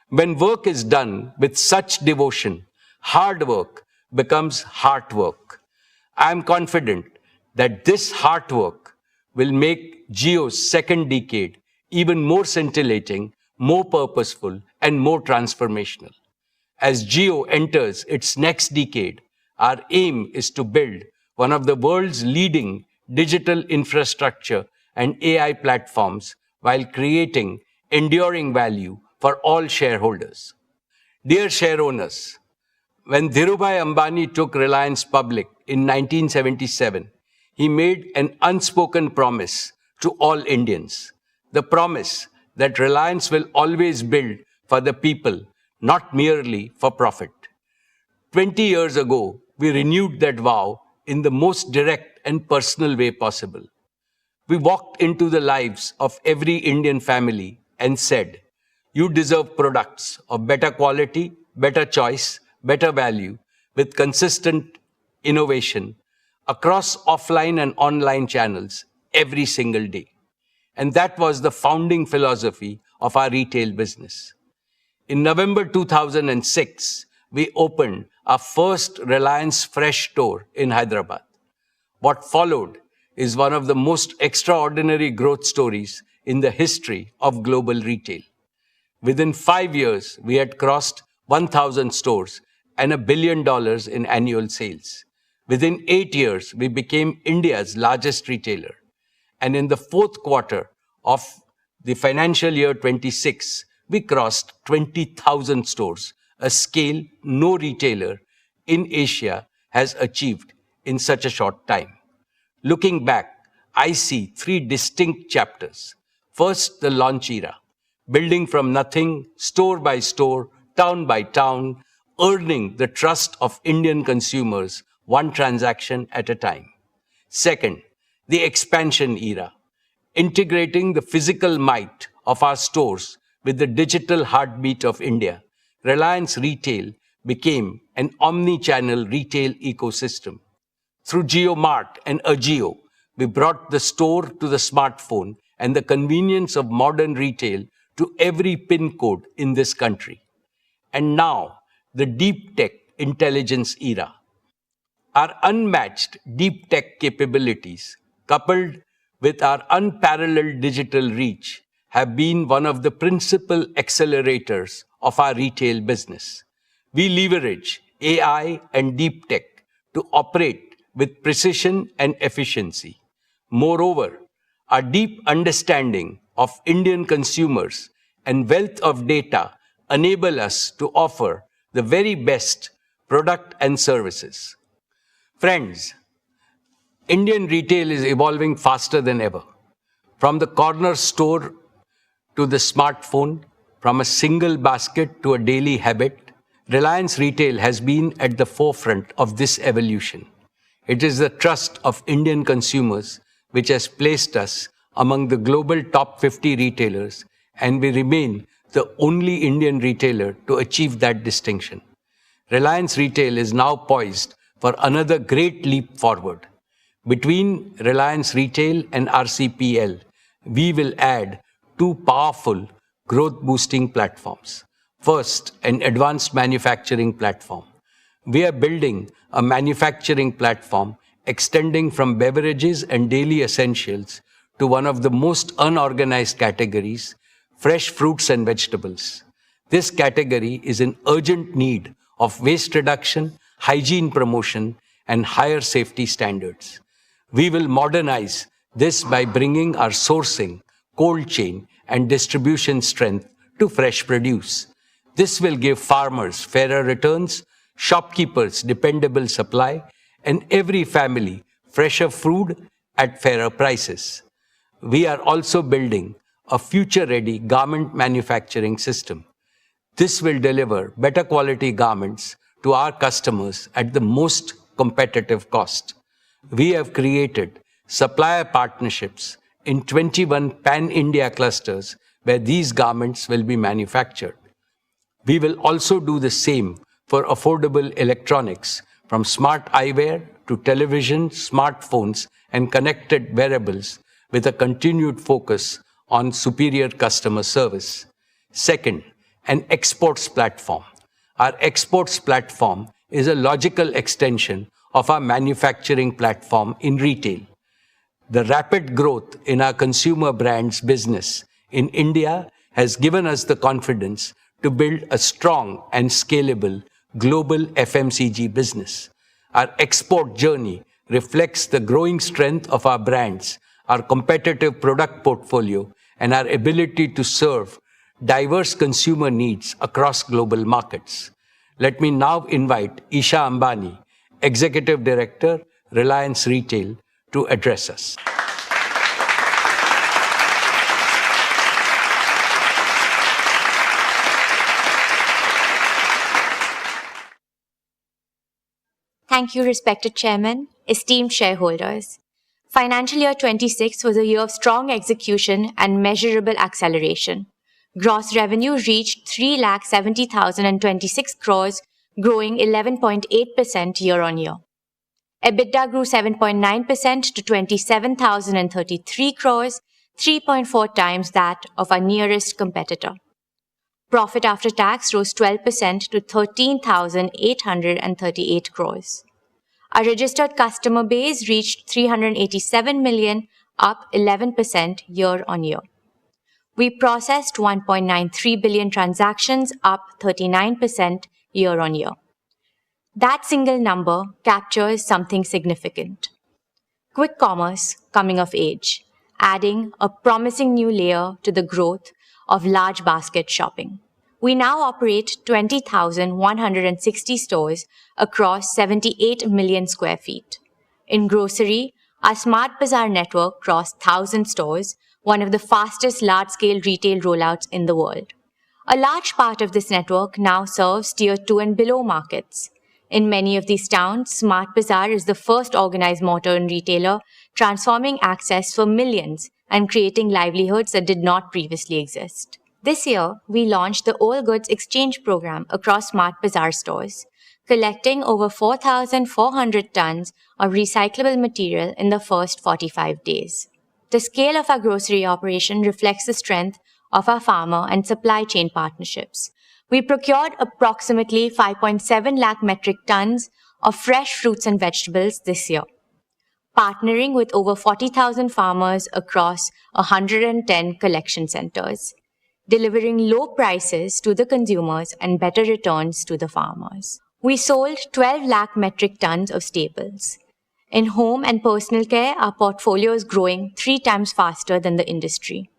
When work is done with such devotion, hard work becomes heart work. I am confident that this hard work will make Jio's second decade even more scintillating, more purposeful, and more transformational. As Jio enters its next decade, our aim is to build one of the world's leading digital infrastructure and AI platforms while creating enduring value for all shareholders. Dear shareowners, when Dhirubhai Ambani took Reliance public in 1977, he made an unspoken promise to all Indians. The promise that Reliance will always build for the people, not merely for profit. 20 years ago, we renewed that vow in the most direct and personal way possible. We walked into the lives of every Indian family and said, you deserve products of better quality, better choice, better value, with consistent innovation across offline and online channels every single day. And that was the founding philosophy of our retail business. In November 2006, we opened our first Reliance Fresh store in Hyderabad. What followed is one of the most extraordinary growth stories in the history of global retail. Within 5 years, we had crossed 1,000 stores and $1 billion in annual sales. Within 8 years, we became India's largest retailer. And in the fourth quarter of the financial year 26, we crossed 20,000 stores, a scale no retailer in Asia has achieved in such a short time. Looking back, I see 3 distinct chapters. First, the launch era, building from nothing, store by store, town by town, earning the trust of Indian consumers, one transaction at a time. Second, the expansion era, integrating the physical might of our stores with the digital heartbeat of India. Reliance Retail became an omni-channel retail ecosystem. Through JioMart and Ajio, we brought the store to the smartphone and the convenience of modern retail to every pin code in this country. And now, the deep tech intelligence era. Our unmatched deep tech capabilities, coupled with our unparalleled digital reach, have been one of the principal accelerators of our retail business. We leverage AI and deep tech to operate with precision and efficiency. Moreover, our deep understanding of Indian consumers and wealth of data enable us to offer the very best product and services. Friends, Indian retail is evolving faster than ever. From the corner store to the smartphone, from a single basket to a daily habit, Reliance Retail has been at the forefront of this evolution. It is the trust of Indian consumers which has placed us among the global top 50 retailers, and we remain the only Indian retailer to achieve that distinction. Reliance Retail is now poised for another great leap forward. Between Reliance Retail and RCPL, we will add 2 powerful growth-boosting platforms. First, an advanced manufacturing platform. We are building a manufacturing platform extending from beverages and daily essentials to one of the most unorganized categories, fresh fruits and vegetables. This category is in urgent need of waste reduction, hygiene promotion, and higher safety standards. We will modernize this by bringing our sourcing, cold chain, and distribution strength to fresh produce. This will give farmers fairer returns, shopkeepers dependable supply, and every family fresher food at fairer prices. We are also building a future-ready garment manufacturing system. This will deliver better quality garments to our customers at the most competitive cost. We have created supplier partnerships in 21 pan-India clusters where these garments will be manufactured. We will also do the same for affordable electronics, from smart eyewear to television, smartphones, and connected wearables, with a continued focus on superior customer service. Second, an exports platform. Our exports platform is a logical extension of our manufacturing platform in retail. The rapid growth in our consumer brands business in India has given us the confidence to build a strong and scalable global FMCG business. Our export journey reflects the growing strength of our brands our competitive product portfolio, and our ability to serve diverse consumer needs across global markets. Let me now invite Isha Ambani, Executive Director, Reliance Retail, to address us. Thank you, respected Chairman, esteemed shareholders. Financial year 26 was a year of strong execution and measurable acceleration. Gross revenue reached 3,70,026 crores, growing 11.8% year-on-year. EBITDA grew 7.9% to 27,033 crores, 3.4 times that of our nearest competitor. Profit after tax rose 12% to 13,838 crores. Our registered customer base reached 387 million, up 11% year-on-year. We processed 1.93 billion transactions, up 39% year-on-year. That single number captures something significant. Quick commerce coming of age, adding a promising new layer to the growth of large basket shopping. We now operate 20,160 stores across 78 million square feet. In grocery, our Smart Bazaar network crossed 1,000 stores, one of the fastest large-scale retail rollouts in the world. A large part of this network now serves Tier 2 and below markets. In many of these towns, Smart Bazaar is the first organized modern retailer, transforming access for millions and creating livelihoods that did not previously exist. This year, we launched the All Goods Exchange program across Smart Bazaar stores, collecting over 4,400 tons of recyclable material in the first 45 days. The scale of our grocery operation reflects the strength of our farmer and supply chain partnerships. We procured approximately 5.7 lakh metric tons of fresh fruits and vegetables this year, partnering with over 40,000 farmers across 110 collection centers, delivering low prices to the consumers and better returns to the farmers. We sold 12 lakh metric tons of staples. In home and personal care, our portfolio is growing 3 times faster than the industry.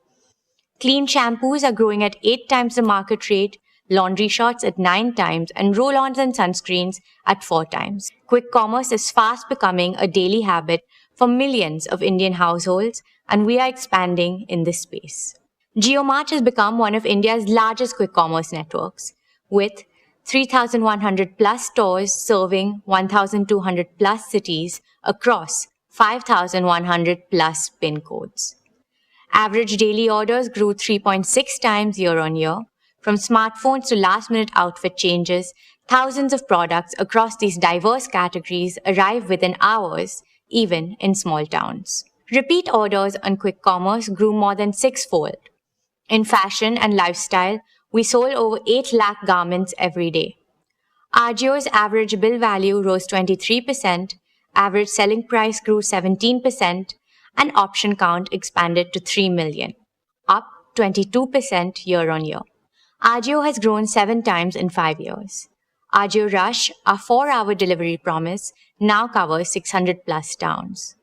Clean shampoos are growing at 8 times the market rate, laundry shots at 9 times, and roll-ons and sunscreens at 4 times. Quick commerce is fast becoming a daily habit for millions of Indian households, and we are expanding in this space. JioMart has become one of India's largest quick commerce networks, with 3,100 plus stores serving 1,200 plus cities across 5,100 plus PIN codes. Average daily orders grew 3.6 times year-on-year. From smartphones to last-minute outfit changes, thousands of products across these diverse categories arrive within hours, even in small towns. Repeat orders on quick commerce grew more than 6-fold. In fashion and lifestyle, we sold over 8 lakh garments every day. Ajio's average bill value rose 23%, average selling price grew 17%, and option count expanded to 3 million, up 22% year-on-year. Ajio has grown 7 times in 5 years. Ajio Rush, our 4-hour delivery promise, now covers 600 plus towns.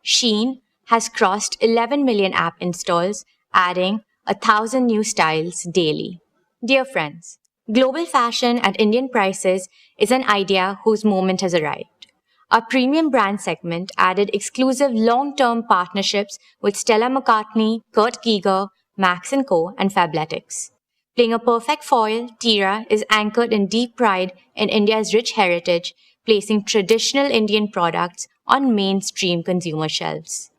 Shein has crossed 11 million app installs, adding 1,000 new styles daily. Dear friends, global fashion at Indian prices is an idea whose moment has arrived. Our premium brand segment added exclusive long-term partnerships with Stella McCartney, Kurt Geiger, Max & Co. and Fabletics. Playing a perfect foil, Tira is anchored in deep pride in India's rich heritage, placing traditional Indian products on mainstream consumer shelves.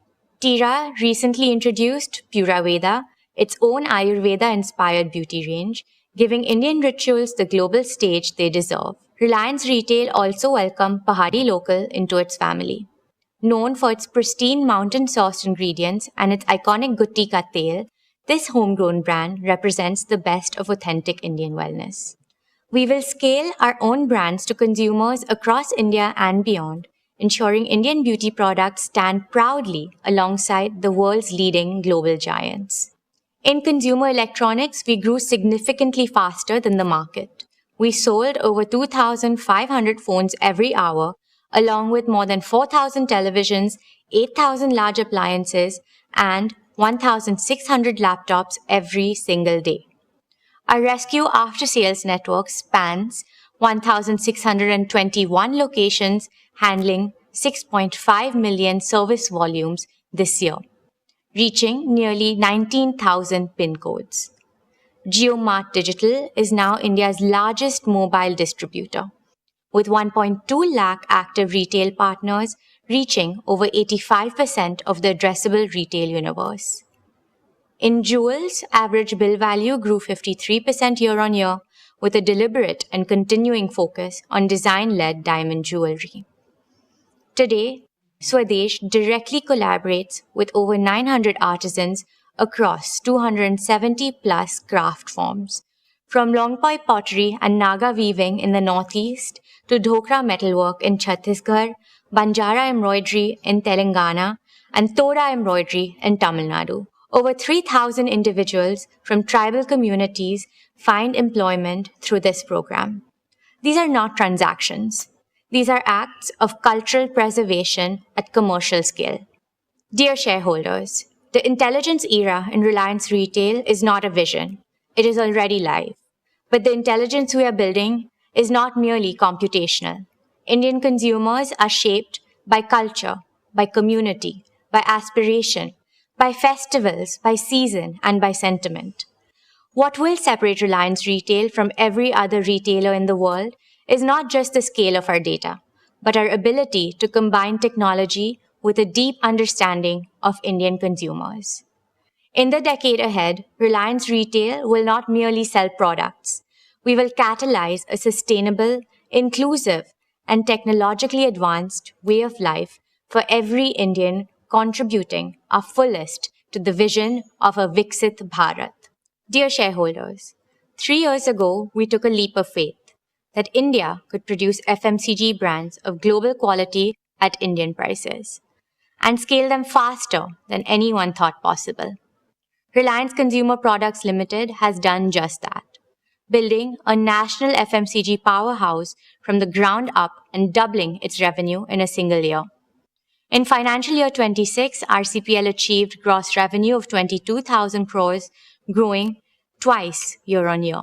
Tira recently introduced Pura Veda, its own Ayurveda-inspired beauty range, giving Indian rituals the global stage they deserve. Reliance Retail also welcomed Pahadi Local into its family. Known for its pristine mountain-sourced ingredients and its iconic Gutti Ka Tel, this homegrown brand represents the best of authentic Indian wellness. We will scale our own brands to consumers across India and beyond, ensuring Indian beauty products stand proudly alongside the world's leading global giants. In consumer electronics, we grew significantly faster than the market. We sold over 2,500 phones every hour, along with more than 4,000 televisions, 8,000 large appliances, and 1,600 laptops every single day. Our rescue after-sales network spans 1,621 locations, handling 6.5 million service volumes this year, reaching nearly 19,000 PIN codes. JioMart Digital is now India's largest mobile distributor, with 1.2 lakh active retail partners reaching over 85% of the addressable retail universe. In jewels, average bill value grew 53% year-on-year, with a deliberate and continuing focus on design-led diamond jewelry. Today, Swadesh directly collaborates with over 900 artisans across 270-plus craft forms, from Longpoi pottery and Naga weaving in the northeast to Dhokra metalwork in Chhattisgarh, Banjara embroidery in Telangana, and Toda embroidery in Tamil Nadu. Over 3,000 individuals from tribal communities find employment through this program. These are not transactions. These are acts of cultural preservation at commercial scale. Dear shareholders, the intelligence era in Reliance Retail is not a vision. It is already live. But the intelligence we are building is not merely computational. Indian consumers are shaped by culture, by community, by aspiration, by festivals, by season, and by sentiment. What will separate Reliance Retail from every other retailer in the world is not just the scale of our data, but our ability to combine technology with a deep understanding of Indian consumers. In the decade ahead, Reliance Retail will not merely sell products. We will catalyze a sustainable, inclusive, and technologically advanced way of life for every Indian, contributing our fullest to the vision of a Viksit Bharat. Dear shareholders, 3 years ago, we took a leap of faith that India could produce FMCG brands of global quality at Indian prices and scale them faster than anyone thought possible. Reliance Consumer Products Limited has done just that, building a national FMCG powerhouse from the ground up and doubling its revenue in a single year. In financial year 26, RCPL achieved gross revenue of 22,000 crores, growing twice year-on-year.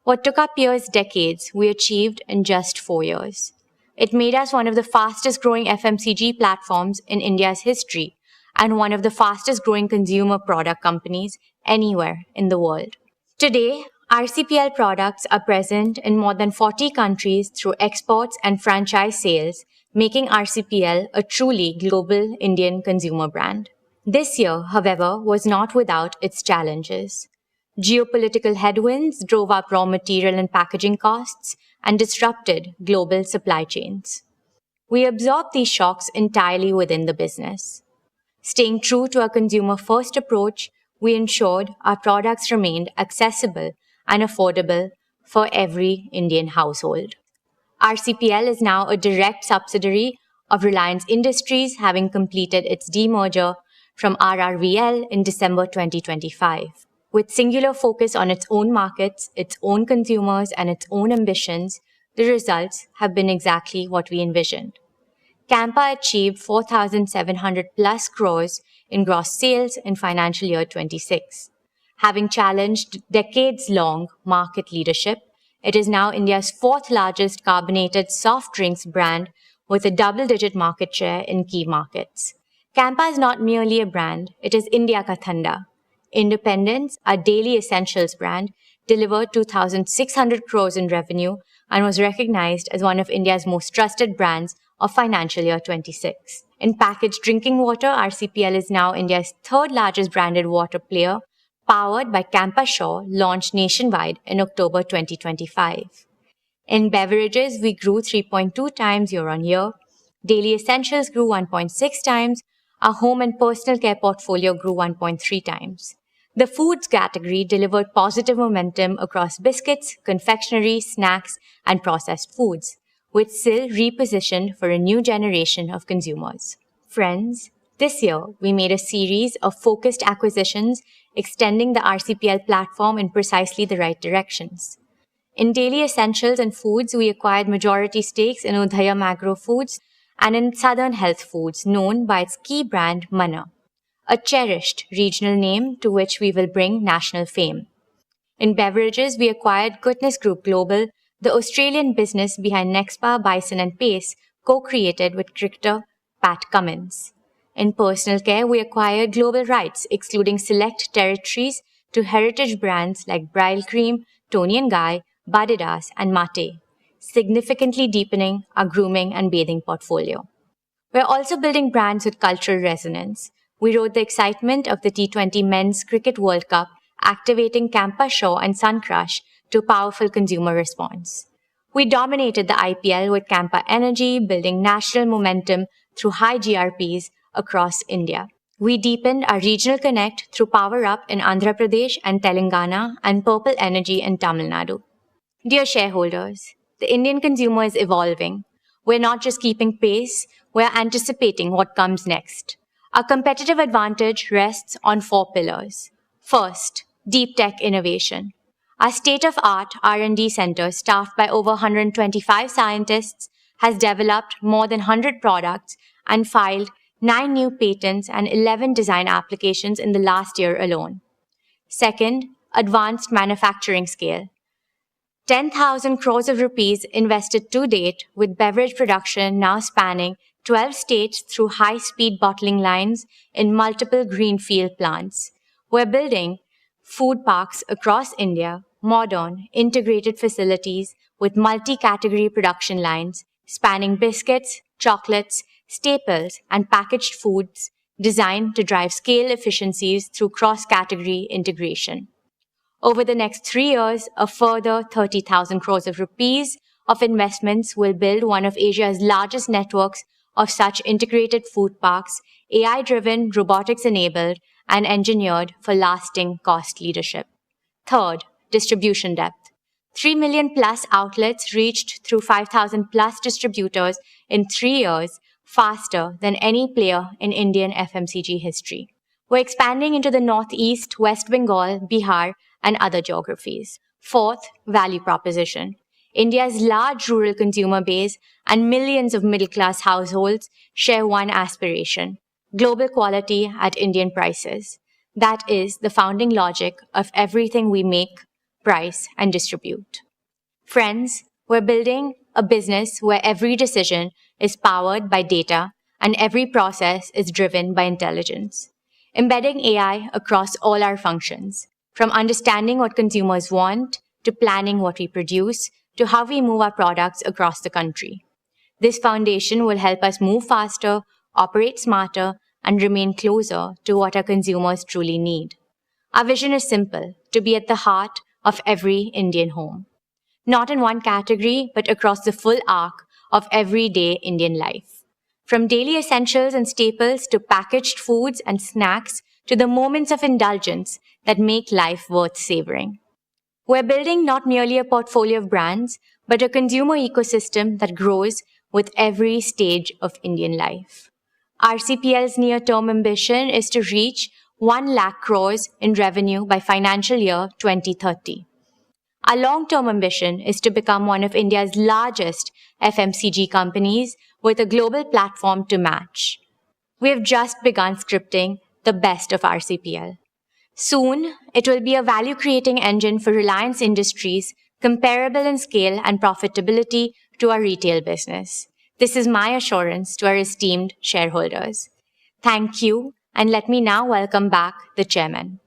What took our peers decades, we achieved in just 4 years. It made us one of the fastest growing FMCG platforms in India's history and one of the fastest growing consumer product companies anywhere in the world. Today, RCPL products are present in more than 40 countries through exports and franchise sales, making RCPL a truly global Indian consumer brand. This year, however, was not without its challenges. Geopolitical headwinds drove up raw material and packaging costs and disrupted global supply chains. We absorbed these shocks entirely within the business. Staying true to our consumer-first approach, we ensured our products remained accessible and affordable for every Indian household. RCPL is now a direct subsidiary of Reliance Industries, having completed its demerger from RRVL in December 2025. With singular focus on its own markets, its own consumers, and its own ambitions, the results have been exactly what we envisioned. Campa achieved 4,700 plus crores in gross sales in financial year 26. Having challenged decades-long market leadership, it is now India's fourth largest carbonated soft drinks brand with a double-digit market share in key markets. Campa is not merely a brand, it is India Ka Thanda. Independence, our daily essentials brand, delivered 2,600 crores in revenue and was recognized as one of India's most trusted brands of financial year 26. In packaged drinking water, RCPL is now India's third largest branded water player, powered by Campa Shaw, launched nationwide in October 2025. In beverages, we grew 3.2 times year-on-year. Daily essentials grew 1.6 times. Our home and personal care portfolio grew 1.3 times. The foods category delivered positive momentum across biscuits, confectionery, snacks, and processed foods, with SIL repositioned for a new generation of consumers. Friends, this year we made a series of focused acquisitions extending the RCPL platform in precisely the right directions. In daily essentials and foods, we acquired majority stakes in Udayam Agro Foods, and in Southern Health Foods, known by its key brand Manna, a cherished regional name to which we will bring national fame. In beverages, we acquired Goodness Group Global, the Australian business behind Nexpa, Bison and Pace, co-created with cricketer Pat Cummins. In personal care, we acquired global rights, excluding select territories, to heritage brands like Bryle Cream, Toni & Guy, Badidas and Mate, significantly deepening our grooming and bathing portfolio. We're also building brands with cultural resonance. We rode the excitement of the T20 Men's Cricket World Cup, activating Campa Shaw and Suncrush to powerful consumer response. We dominated the IPL with Campa Energy, building national momentum through high GRPs across India. We deepened our regional connect through Power Up in Andhra Pradesh and Telangana and Purple Energy in Tamil Nadu. Dear shareholders, the Indian consumer is evolving. We're not just keeping pace, we're anticipating what comes next. Our competitive advantage rests on 4 pillars. First, deep tech innovation. Our state-of-art R&D center, staffed by over 125 scientists, has developed more than 100 products and filed 9 new patents and 11 design applications in the last year alone. Second, advanced manufacturing scale. 10,000 crores of rupees invested to date, with beverage production now spanning 12 states through high-speed bottling lines in multiple greenfield plants. We're building food parks across India, modern, integrated facilities with multi-category production lines spanning biscuits, chocolates, staples, and packaged foods designed to drive scale efficiencies through cross-category integration. Over the next 3 years, a further 30,000 crores of rupees of investments will build one of Asia's largest networks of such integrated food parks, AI-driven, robotics-enabled, and engineered for lasting cost leadership. Third, distribution depth. 3 million plus outlets reached through 5,000 plus distributors in 3 years, faster than any player in Indian FMCG history. We're expanding into the Northeast, West Bengal, Bihar, and other geographies. Fourth, value proposition. India's large rural consumer base and millions of middle-class households share one aspiration: global quality at Indian prices. That is the founding logic of everything we make, price, and distribute. Friends, we're building a business where every decision is powered by data and every process is driven by intelligence. Embedding AI across all our functions, from understanding what consumers want, to planning what we produce, to how we move our products across the country. This foundation will help us move faster, operate smarter, and remain closer to what our consumers truly need. Our vision is simple: to be at the heart of every Indian home. Not in one category, but across the full arc of everyday Indian life. From daily essentials and staples to packaged foods and snacks to the moments of indulgence that make life worth savoring. We're building not merely a portfolio of brands, but a consumer ecosystem that grows with every stage of Indian life. RCPL's near-term ambition is to reach 1 lakh crores in revenue by financial year 2030. Our long-term ambition is to become one of India's largest FMCG companies with a global platform to match. We have just begun scripting the best of RCPL. Soon, it will be a value-creating engine for Reliance Industries, comparable in scale and profitability to our retail business. This is my assurance to our esteemed shareholders. Thank you, and let me now welcome back the chairman.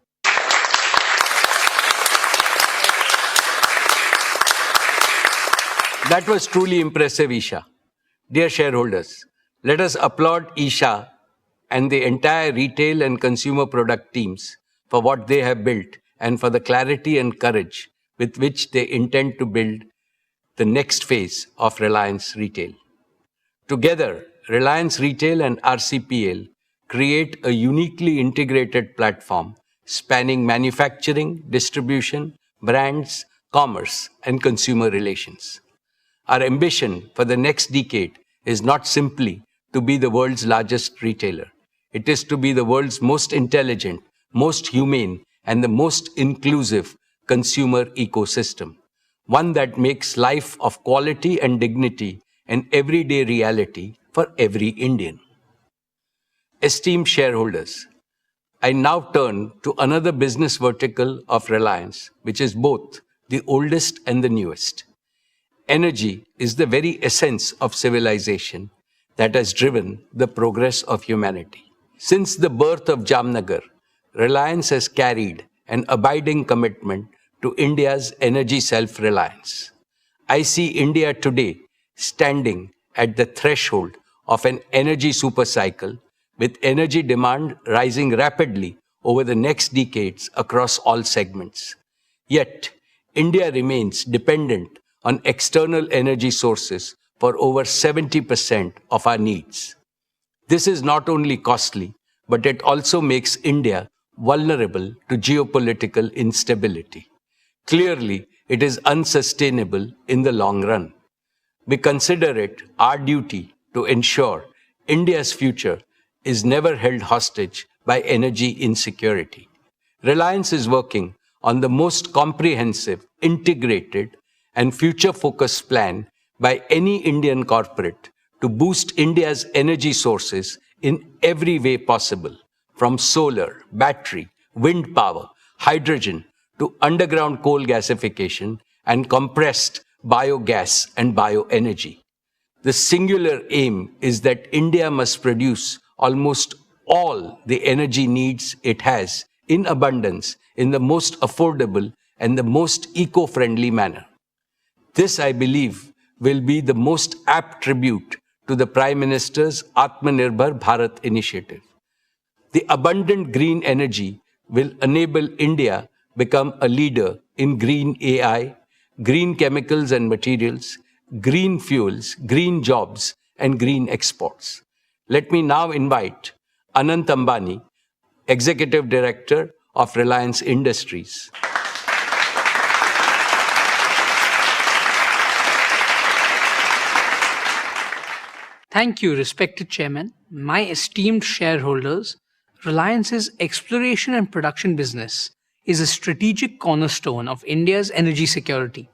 That was truly impressive, Isha. Dear shareholders, let us applaud Isha and the entire retail and consumer product teams for what they have built and for the clarity and courage with which they intend to build the next phase of Reliance Retail. Together, Reliance Retail and RCPL create a uniquely integrated platform spanning manufacturing, distribution, brands, commerce, and consumer relations. Our ambition for the next decade is not simply to be the world's largest retailer. It is to be the world's most intelligent, most humane, and the most inclusive consumer ecosystem, one that makes life of quality and dignity an everyday reality for every Indian. Esteemed shareholders, I now turn to another business vertical of Reliance, which is both the oldest and the newest. Energy is the very essence of civilization that has driven the progress of humanity. Since the birth of Jamnagar, Reliance has carried an abiding commitment to India's energy self-reliance. I see India today standing at the threshold of an energy supercycle, with energy demand rising rapidly over the next decades across all segments. Yet, India remains dependent on external energy sources for over 70% of our needs. This is not only costly, but it also makes India vulnerable to geopolitical instability. Clearly, it is unsustainable in the long run. We consider it our duty to ensure India's future is never held hostage by energy insecurity. Reliance is working on the most comprehensive, integrated, and future-focused plan by any Indian corporate to boost India's energy sources in every way possible, from solar, battery, wind power, hydrogen, to underground coal gasification and compressed biogas and bioenergy. The singular aim is that India must produce almost all the energy needs it has in abundance in the most affordable and the most eco-friendly manner. This, I believe, will be the most apt tribute to the Prime Minister's Atmanirbhar Bharat initiative. The abundant green energy will enable India become a leader in green AI, green chemicals and materials, green fuels, green jobs, and green exports. Let me now invite Anant Ambani, Executive Director of Reliance Industries. Thank you, respected Chairman. My esteemed shareholders, Reliance's exploration and production business is a strategic cornerstone of India's energy security.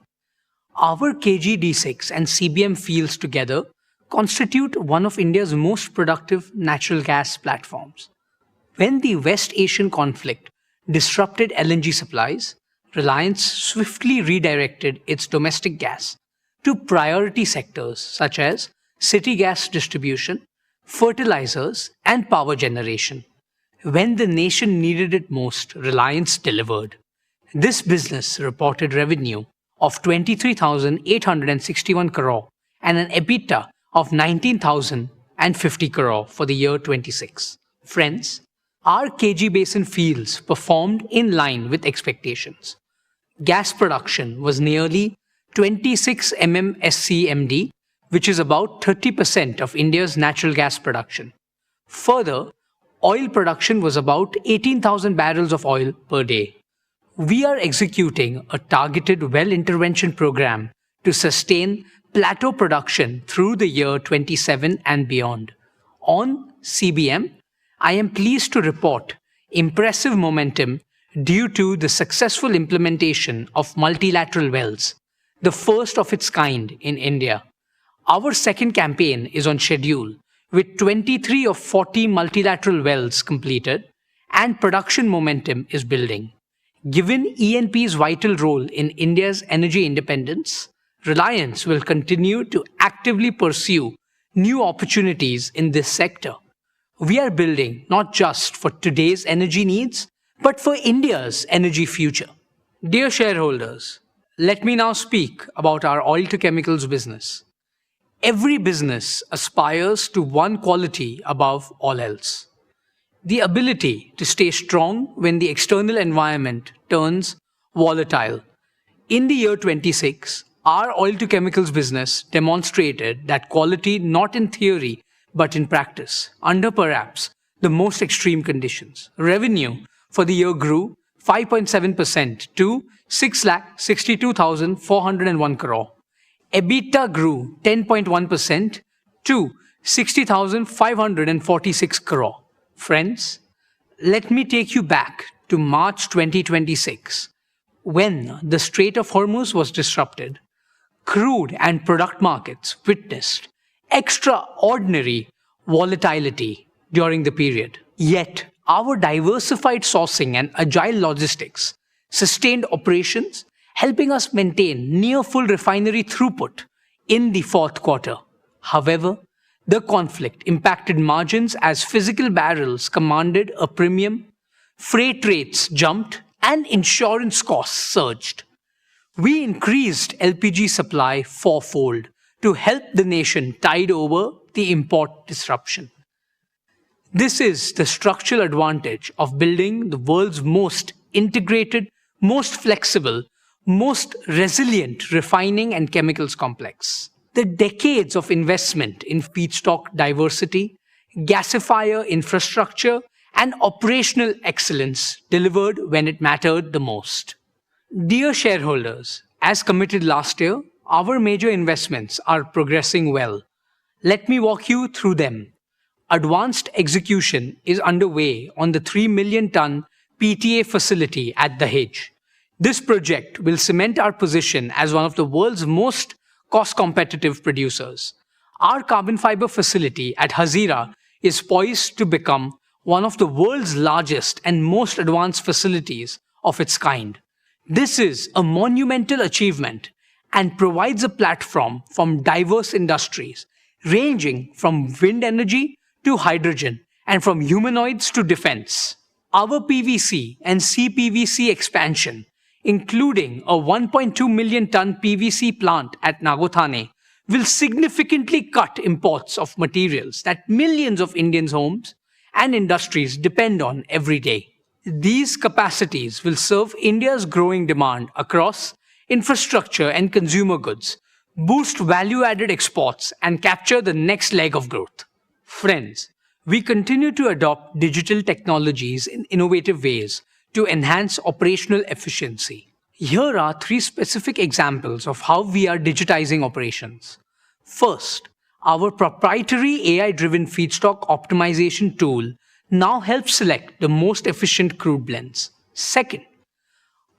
Our KG-D6 and CBM fields together constitute one of India's most productive natural gas platforms. When the West Asian conflict disrupted LNG supplies, Reliance swiftly redirected its domestic gas to priority sectors such as city gas distribution, fertilizers, and power generation. When the nation needed it most, Reliance delivered. This business reported revenue of 23,861 crore and an EBITDA of 19,050 crore for the year 26. Friends, our KG Basin fields performed in line with expectations. Gas production was nearly 26 MMSCMD, which is about 30% of India's natural gas production. Further, oil production was about 18,000 barrels of oil per day. We are executing a targeted well intervention program to sustain plateau production through the year 27 and beyond. On CBM, I am pleased to report impressive momentum due to the successful implementation of multilateral wells, the first of its kind in India. Our second campaign is on schedule, with 23 of 40 multilateral wells completed, and production momentum is building. Given E&P's vital role in India's energy independence, Reliance will continue to actively pursue new opportunities in this sector. We are building not just for today's energy needs, but for India's energy future. Dear shareholders, let me now speak about our oil to chemicals business. Every business aspires to one quality above all else: the ability to stay strong when the external environment turns volatile. In the year 26, our oil to chemicals business demonstrated that quality not in theory but in practice, under perhaps the most extreme conditions. Revenue for the year grew 5.7% to 6,62,401 crore. EBITDA grew 10.1% to 60,546 crore. Friends, let me take you back to March 2026, when the Strait of Hormuz was disrupted. crude and product markets witnessed extraordinary volatility during the period. Yet, our diversified sourcing and agile logistics sustained operations, helping us maintain near full refinery throughput in the fourth quarter. However, the conflict impacted margins as physical barrels commanded a premium, freight rates jumped, and insurance costs surged. We increased LPG supply fourfold to help the nation tide over the import disruption. This is the structural advantage of building the world's most integrated, most flexible, most resilient refining and chemicals complex. The decades of investment in feedstock diversity, gasifier infrastructure, and operational excellence delivered when it mattered the most. Dear shareholders, as committed last year, our major investments are progressing well. Let me walk you through them. Advanced execution is underway on the 3 million ton PTA facility at Dahej. This project will cement our position as one of the world's most cost-competitive producers. Our carbon fiber facility at Hazira is poised to become one of the world's largest and most advanced facilities of its kind. This is a monumental achievement and provides a platform for diverse industries, ranging from wind energy to hydrogen and from humanoids to defense. Our PVC and CPVC expansion, including a 1.2 million ton PVC plant at Nagothane, will significantly cut imports of materials that millions of Indians' homes and industries depend on every day. These capacities will serve India's growing demand across infrastructure and consumer goods, boost value-added exports, and capture the next leg of growth. Friends, we continue to adopt digital technologies in innovative ways to enhance operational efficiency. Here are 3 specific examples of how we are digitizing operations. First, our proprietary AI-driven feedstock optimization tool now helps select the most efficient crude blends. Second,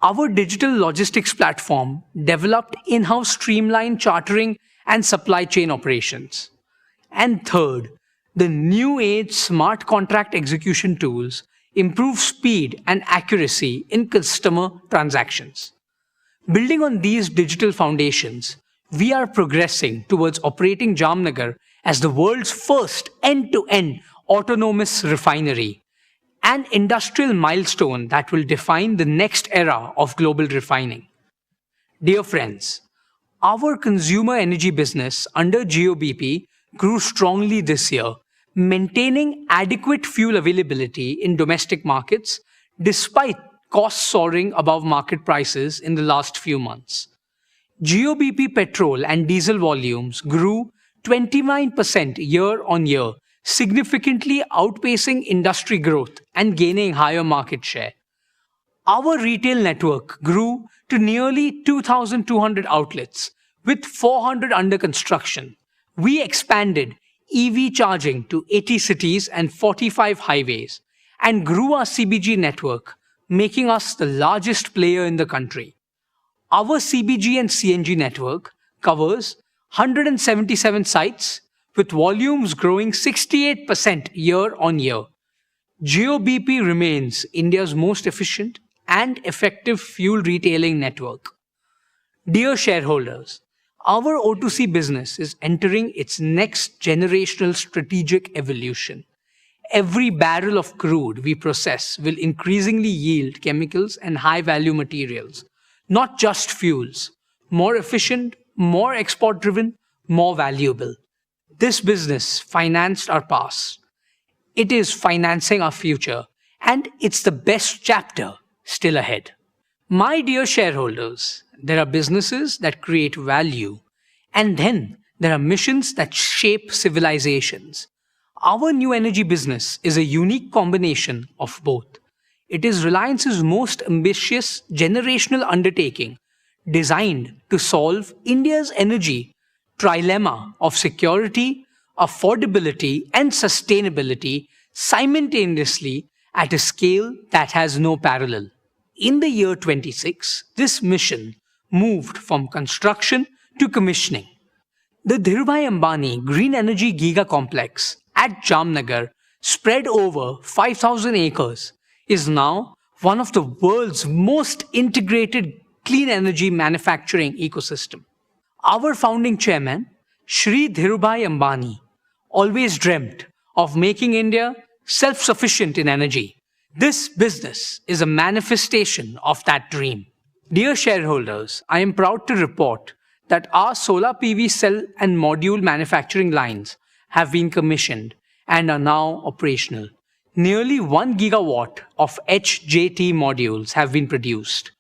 our digital logistics platform developed in-house streamlined chartering and supply chain operations. And third, the new age smart contract execution tools improve speed and accuracy in customer transactions. Building on these digital foundations, we are progressing towards operating Jamnagar as the world's first end-to-end autonomous refinery, an industrial milestone that will define the next era of global refining. Dear friends, our consumer energy business under GOBP grew strongly this year, maintaining adequate fuel availability in domestic markets despite costs soaring above market prices in the last few months. GOBP petrol and diesel volumes grew 29% year-on-year, significantly outpacing industry growth and gaining higher market share. Our retail network grew to nearly 2,200 outlets, with 400 under construction. We expanded EV charging to 80 cities and 45 highways, and grew our CBG network, making us the largest player in the country. Our CBG and CNG network covers 177 sites, with volumes growing 68% year-on-year. GOBP remains India's most efficient and effective fuel retailing network. Dear shareholders, our O2C business is entering its next generational strategic evolution. Every barrel of crude we process will increasingly yield chemicals and high-value materials, not just fuels. More efficient, more export-driven, more valuable. This business financed our past. It is financing our future, and it's the best chapter still ahead. My dear shareholders, there are businesses that create value, and then there are missions that shape civilizations. Our new energy business is a unique combination of both. It is Reliance's most ambitious generational undertaking, designed to solve India's energy trilemma of security, affordability, and sustainability simultaneously at a scale that has no parallel. In the year 26, this mission moved from construction to commissioning. The Dhirubhai Ambani Green Energy Giga Complex at Jamnagar, spread over 5,000 acres, is now one of the world's most integrated clean energy manufacturing ecosystem. Our founding chairman, Shri Dhirubhai Ambani, always dreamt of making India self-sufficient in energy. This business is a manifestation of that dream. Dear shareholders, I am proud to report that our solar PV cell and module manufacturing lines have been commissioned and are now operational. Nearly 1 gigawatt of HJT modules have been produced,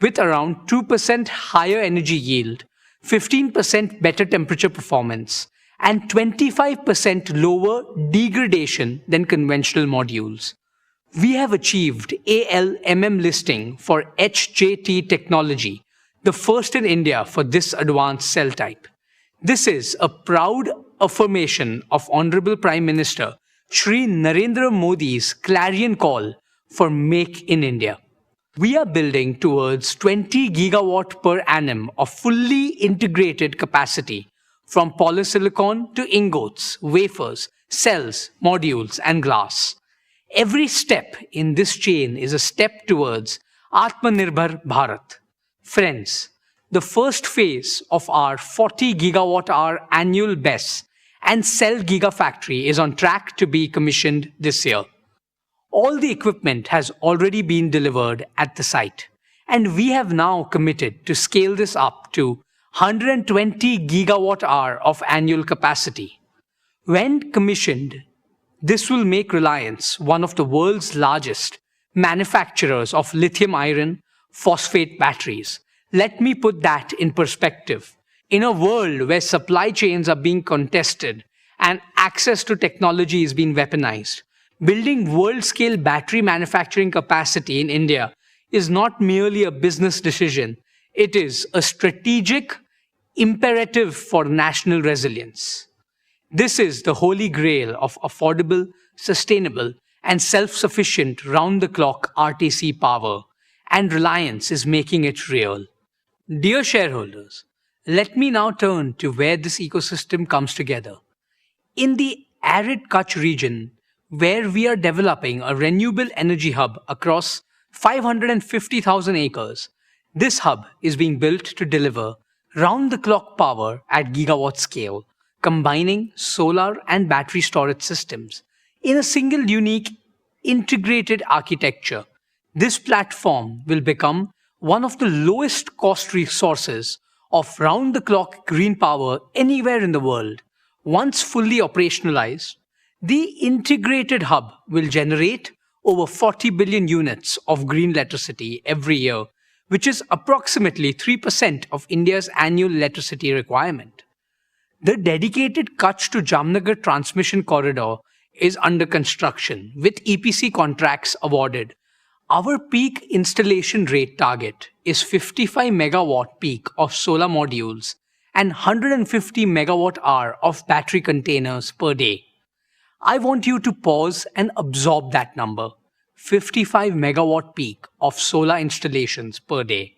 with around 2% higher energy yield, 15% better temperature performance, and 25% lower degradation than conventional modules. We have achieved ALMM listing for HJT technology, the first in India for this advanced cell type. This is a proud affirmation of Honorable Prime Minister Shri Narendra Modi's clarion call for Make in India. We are building towards 20 gigawatt per annum of fully integrated capacity from polysilicon to ingots, wafers, cells, modules, and glass. Every step in this chain is a step towards Atmanirbhar Bharat. Friends, the first phase of our 40 gigawatt-hour annual BESS and cell gigafactory is on track to be commissioned this year. All the equipment has already been delivered at the site, and we have now committed to scale this up to 120 gigawatt-hour of annual capacity. When commissioned, this will make Reliance one of the world's largest manufacturers of lithium iron phosphate batteries. Let me put that in perspective. In a world where supply chains are being contested and access to technology is being weaponized, building world-scale battery manufacturing capacity in India is not merely a business decision. It is a strategic imperative for national resilience. This is the holy grail of affordable, sustainable, and self-sufficient round-the-clock RTC power, and Reliance is making it real. Dear shareholders, let me now turn to where this ecosystem comes together. In the arid Kutch region, where we are developing a renewable energy hub across 550,000 acres, this hub is being built to deliver round-the-clock power at gigawatt scale, combining solar and battery storage systems in a single unique integrated architecture. This platform will become one of the lowest cost resources of round-the-clock green power anywhere in the world. Once fully operationalized, the integrated hub will generate over 40 billion units of green electricity every year, which is approximately 3% of India's annual electricity requirement. The dedicated Kutch to Jamnagar transmission corridor is under construction, with EPC contracts awarded. Our peak installation rate target is 55 megawatt peak of solar modules and 150 megawatt hour of battery containers per day. I want you to pause and absorb that number. 55 megawatt peak of solar installations per day,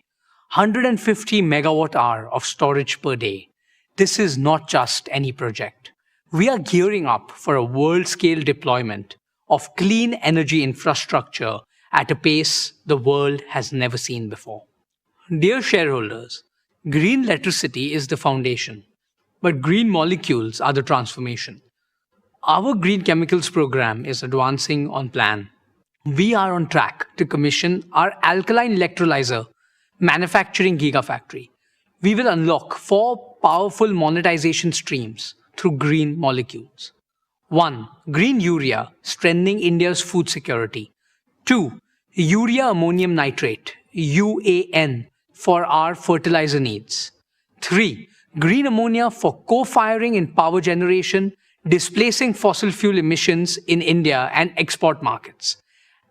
150 megawatt hour of storage per day. This is not just any project. We are gearing up for a world-scale deployment of clean energy infrastructure at a pace the world has never seen before. Dear shareholders, green electricity is the foundation, but green molecules are the transformation. Our green chemicals program is advancing on plan. We are on track to commission our alkaline electrolyzer manufacturing gigafactory. We will unlock 4 powerful monetization streams through green molecules. 1. Green urea, strengthening India's food security. 2. Urea ammonium nitrate, UAN, for our fertilizer needs. 3. Green ammonia for co-firing in power generation, displacing fossil fuel emissions in India and export markets.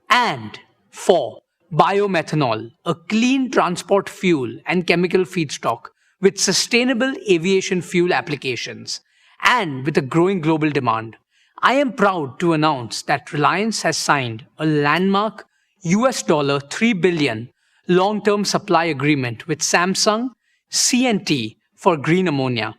And 4. Biomethanol, a clean transport fuel and chemical feedstock with sustainable aviation fuel applications and with a growing global demand. I am proud to announce that Reliance has signed a landmark $3 billion long-term supply agreement with Samsung C&T for green ammonia,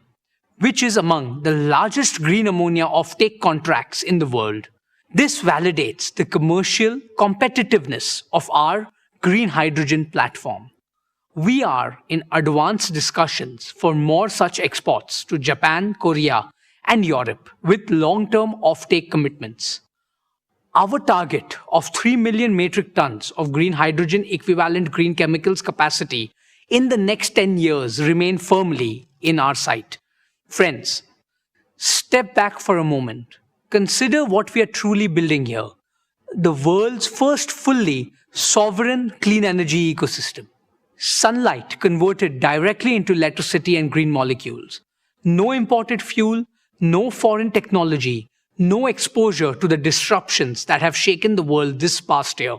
which is among the largest green ammonia offtake contracts in the world. This validates the commercial competitiveness of our green hydrogen platform. We are in advanced discussions for more such exports to Japan, Korea, and Europe with long-term offtake commitments. Our target of 3 million metric tons of green hydrogen equivalent green chemicals capacity in the next 10 years remain firmly in our sight. Friends, step back for a moment. Consider what we are truly building here. The world's first fully sovereign clean energy ecosystem. Sunlight converted directly into electricity and green molecules. No imported fuel, no foreign technology, no exposure to the disruptions that have shaken the world this past year.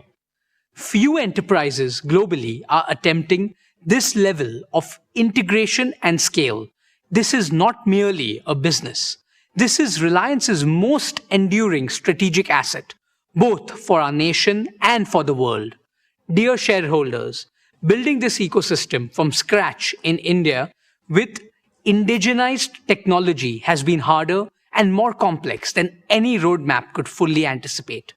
Few enterprises globally are attempting this level of integration and scale. This is not merely a business. This is Reliance's most enduring strategic asset, both for our nation and for the world. Dear shareholders, building this ecosystem from scratch in India with indigenized technology has been harder and more complex than any roadmap could fully anticipate.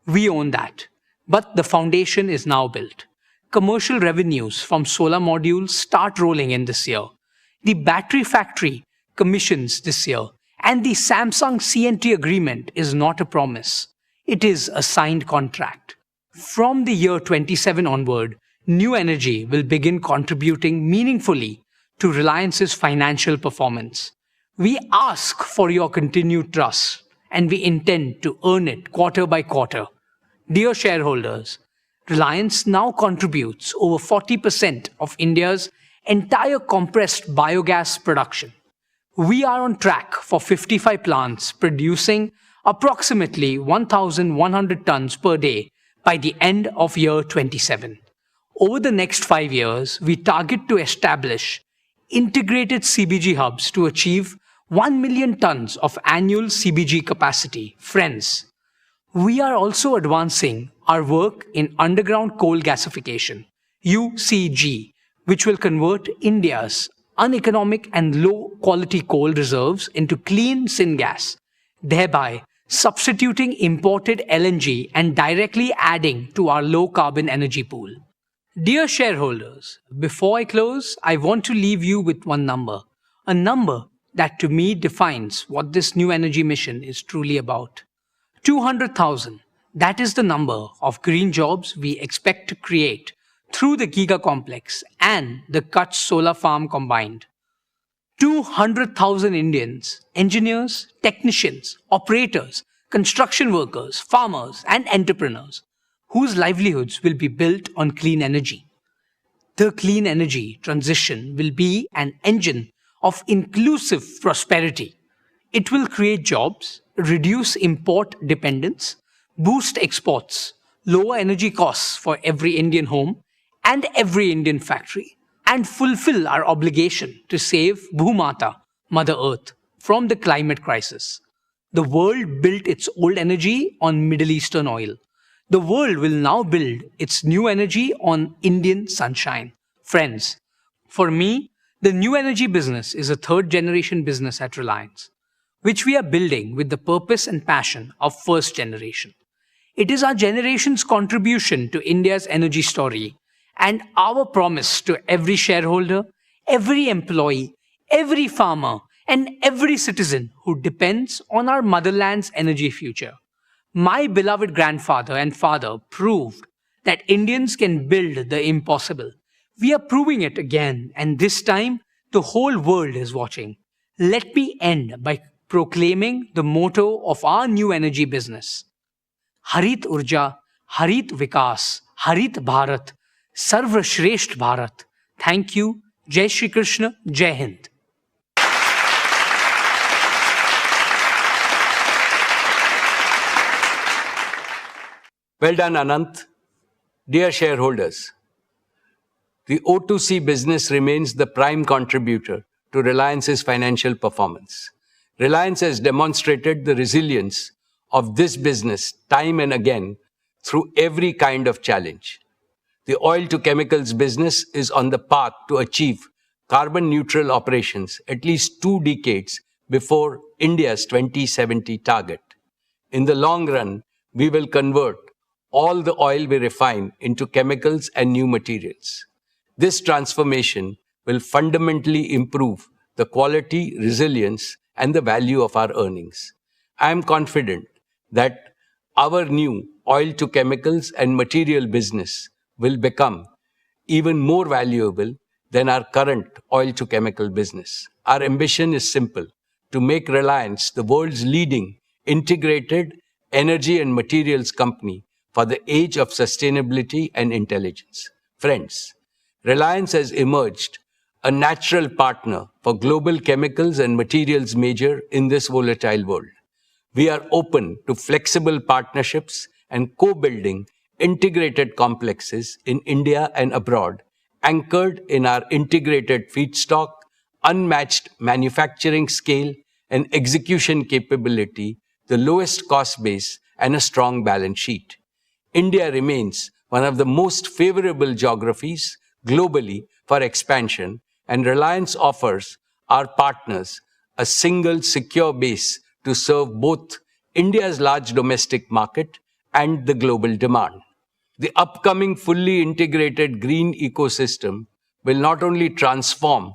We own that. But the foundation is now built. Commercial revenues from solar modules start rolling in this year. The battery factory commissions this year, and the Samsung CNT agreement is not a promise. It is a signed contract. From the year 27 onward, new energy will begin contributing meaningfully to Reliance's financial performance. We ask for your continued trust, and we intend to earn it quarter by quarter. Dear shareholders, Reliance now contributes over 40% of India's entire compressed biogas production. We are on track for 55 plants producing approximately 1,100 tons per day by the end of year 27. Over the next 5 years, we target to establish integrated CBG hubs to achieve 1 million tons of annual CBG capacity. Friends, we are also advancing our work in underground coal gasification, UCG, which will convert India's uneconomic and low-quality coal reserves into clean syngas, thereby substituting imported LNG and directly adding to our low-carbon energy pool. Dear shareholders, before I close, I want to leave you with one number, a number that to me defines what this new energy mission is truly about. 200,000, that is the number of green jobs we expect to create through the Giga Complex and the Kutch solar farm combined. 200,000 Indians, engineers, technicians, operators, construction workers, farmers, and entrepreneurs whose livelihoods will be built on clean energy. The clean energy transition will be an engine of inclusive prosperity. It will create jobs, reduce import dependence, boost exports, lower energy costs for every Indian home and every Indian factory, and fulfill our obligation to save Bhumata, Mother Earth, from the climate crisis. The world built its old energy on Middle Eastern oil. The world will now build its new energy on Indian sunshine. Friends, for me, the new energy business is a third-generation business at Reliance, which we are building with the purpose and passion of first generation. It is our generation's contribution to India's energy story and our promise to every shareholder, every employee, every farmer, and every citizen who depends on our motherland's energy future. My beloved grandfather and father proved that Indians can build the impossible. We are proving it again, and this time, the whole world is watching. Let me end by proclaiming the motto of our new energy business. Harit Urja, Harit Vikas, Harit Bharat, Sarva Shresht Bharat. Thank you. Jai Shri Krishna, Jai Hind. Well done, Anant. Dear shareholders, the O2C business remains the prime contributor to Reliance's financial performance. Reliance has demonstrated the resilience of this business time and again through every kind of challenge. The oil to chemicals business is on the path to achieve carbon neutral operations at least 2 decades before India's 2070 target. In the long run, we will convert all the oil we refine into chemicals and new materials. This transformation will fundamentally improve the quality, resilience, and the value of our earnings. I am confident that our new oil to chemicals and material business will become even more valuable than our current oil to chemical business. Our ambition is simple: to make Reliance the world's leading integrated energy and materials company for the age of sustainability and intelligence. Friends, Reliance has emerged a natural partner for global chemicals and materials major in this volatile world. We are open to flexible partnerships and co-building integrated complexes in India and abroad, anchored in our integrated feedstock, unmatched manufacturing scale and execution capability, the lowest cost base, and a strong balance sheet. India remains one of the most favorable geographies globally for expansion, and Reliance offers our partners a single secure base to serve both India's large domestic market and the global demand. The upcoming fully integrated green ecosystem will not only transform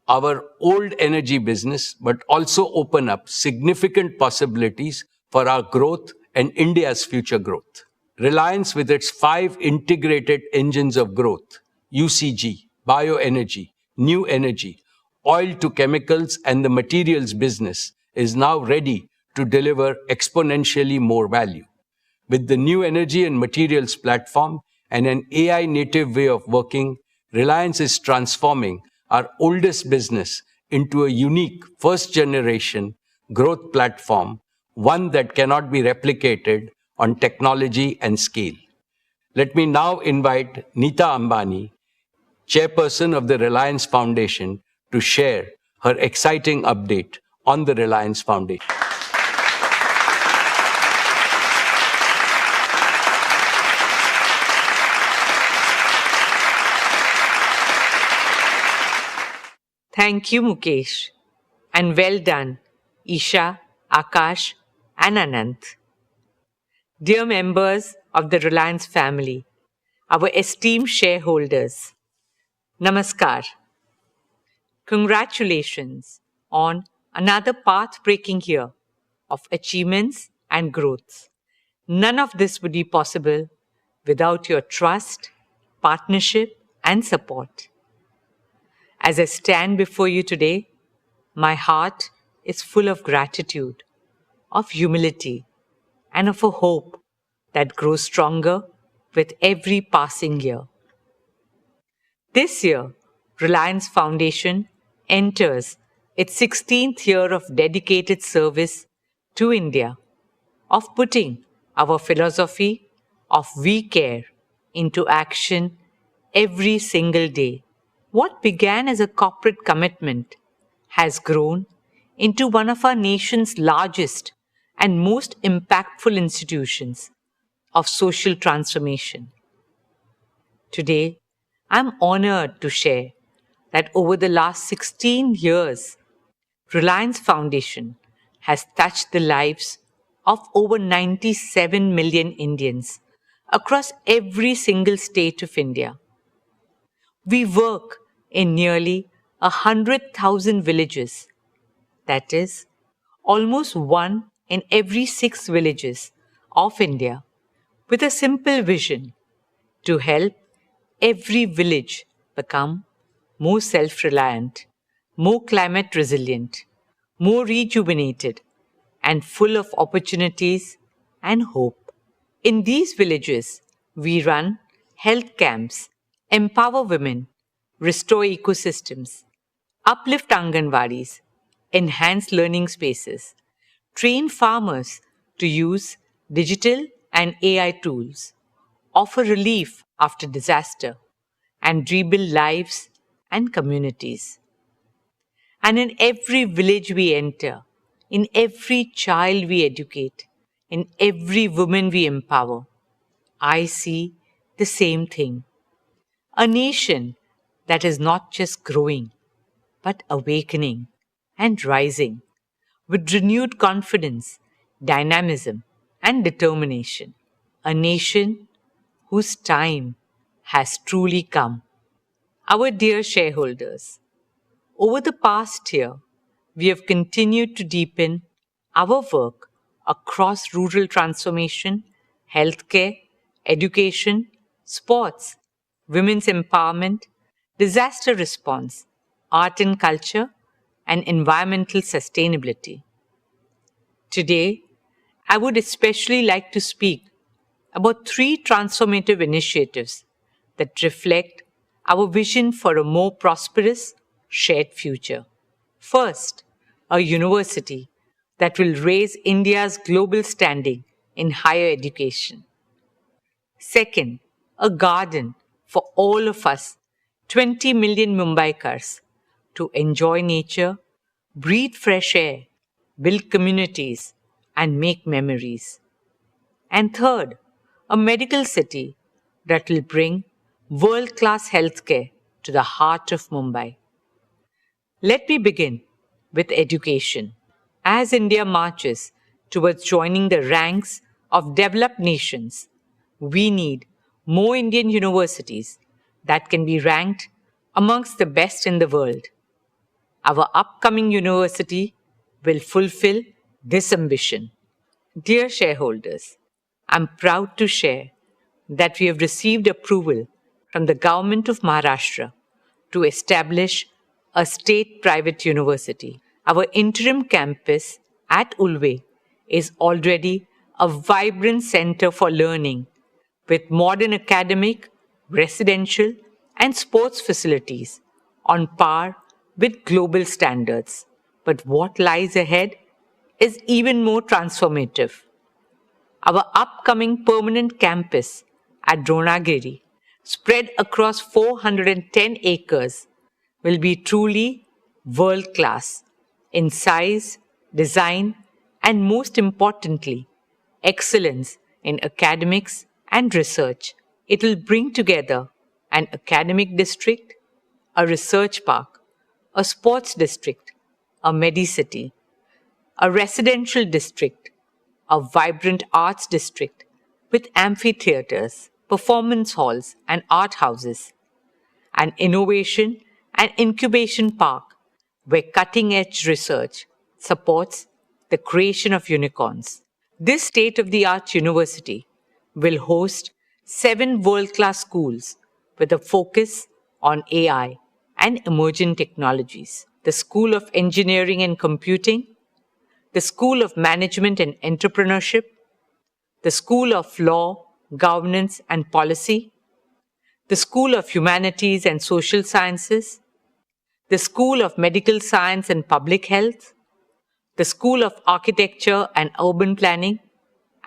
our old energy business, but also open up significant possibilities for our growth and India's future growth. Reliance, with its 5 integrated engines of growth, UCG, bioenergy, new energy, oil to chemicals, and the materials business, is now ready to deliver exponentially more value. With the new energy and materials platform and an AI native way of working, Reliance is transforming our oldest business into a unique first generation growth platform, one that cannot be replicated on technology and scale. Let me now invite Neeta Ambani, chairperson of the Reliance Foundation, to share her exciting update on the Reliance Foundation. Thank you, Mukesh. And well done, Isha, Akash, and Anant. Dear members of the Reliance family, our esteemed shareholders, Namaskar. Congratulations on another path-breaking year of achievements and growth. None of this would be possible without your trust, partnership, and support. As I stand before you today, my heart is full of gratitude, of humility, and of a hope that grows stronger with every passing year. This year, Reliance Foundation enters its 16th year of dedicated service to India, of putting our philosophy of we care into action every single day. What began as a corporate commitment has grown into one of our nation's largest and most impactful institutions of social transformation. Today, I'm honored to share that over the last 16 years, Reliance Foundation has touched the lives of over 97 million Indians across every single state of India. We work in nearly 100,000 villages, that is, almost 1 in every 6 villages of India, with a simple vision to help every village become more self-reliant, more climate resilient, more rejuvenated, and full of opportunities and hope. In these villages, we run health camps, empower women, restore ecosystems, uplift Anganwadis, enhance learning spaces, train farmers to use digital and AI tools, offer relief after disaster, and rebuild lives and communities. And in every village we enter, in every child we educate, in every woman we empower, I see the same thing. A nation that is not just growing, but awakening and rising with renewed confidence, dynamism, and determination. A nation whose time has truly come. Our dear shareholders, over the past year, we have continued to deepen our work across rural transformation, healthcare, education, sports, women's empowerment, disaster response, art and culture, and environmental sustainability. Today, I would especially like to speak about three transformative initiatives that reflect our vision for a more prosperous, shared future. First, a university that will raise India's global standing in higher education. Second, a garden for all of us, 20 million Mumbaikars, to enjoy nature, breathe fresh air, build communities, and make memories. And third, a medical city that will bring world-class healthcare to the heart of Mumbai. Let me begin with education. As India marches towards joining the ranks of developed nations, we need more Indian universities that can be ranked amongst the best in the world. Our upcoming university will fulfill this ambition. Dear shareholders, I'm proud to share that we have received approval from the Government of Maharashtra to establish a state-private university. Our interim campus at Ulve is already a vibrant center for learning with modern academic, residential, and sports facilities on par with global standards. But what lies ahead is even more transformative. Our upcoming permanent campus at Dronagiri, spread across 410 acres, will be truly world-class in size, design, and most importantly, excellence in academics and research. It will bring together an academic district, a research park, a sports district, a medicity, a residential district, a vibrant arts district with amphitheaters, performance halls, and art houses, an innovation and incubation park where cutting-edge research supports the creation of unicorns. This state-of-the-art university will host 7 world-class schools with a focus on AI and emerging technologies. The School of Engineering and Computing, the School of Management and Entrepreneurship, the School of Law, Governance and Policy, the School of Humanities and Social Sciences, the School of Medical Science and Public Health, the School of Architecture and Urban Planning,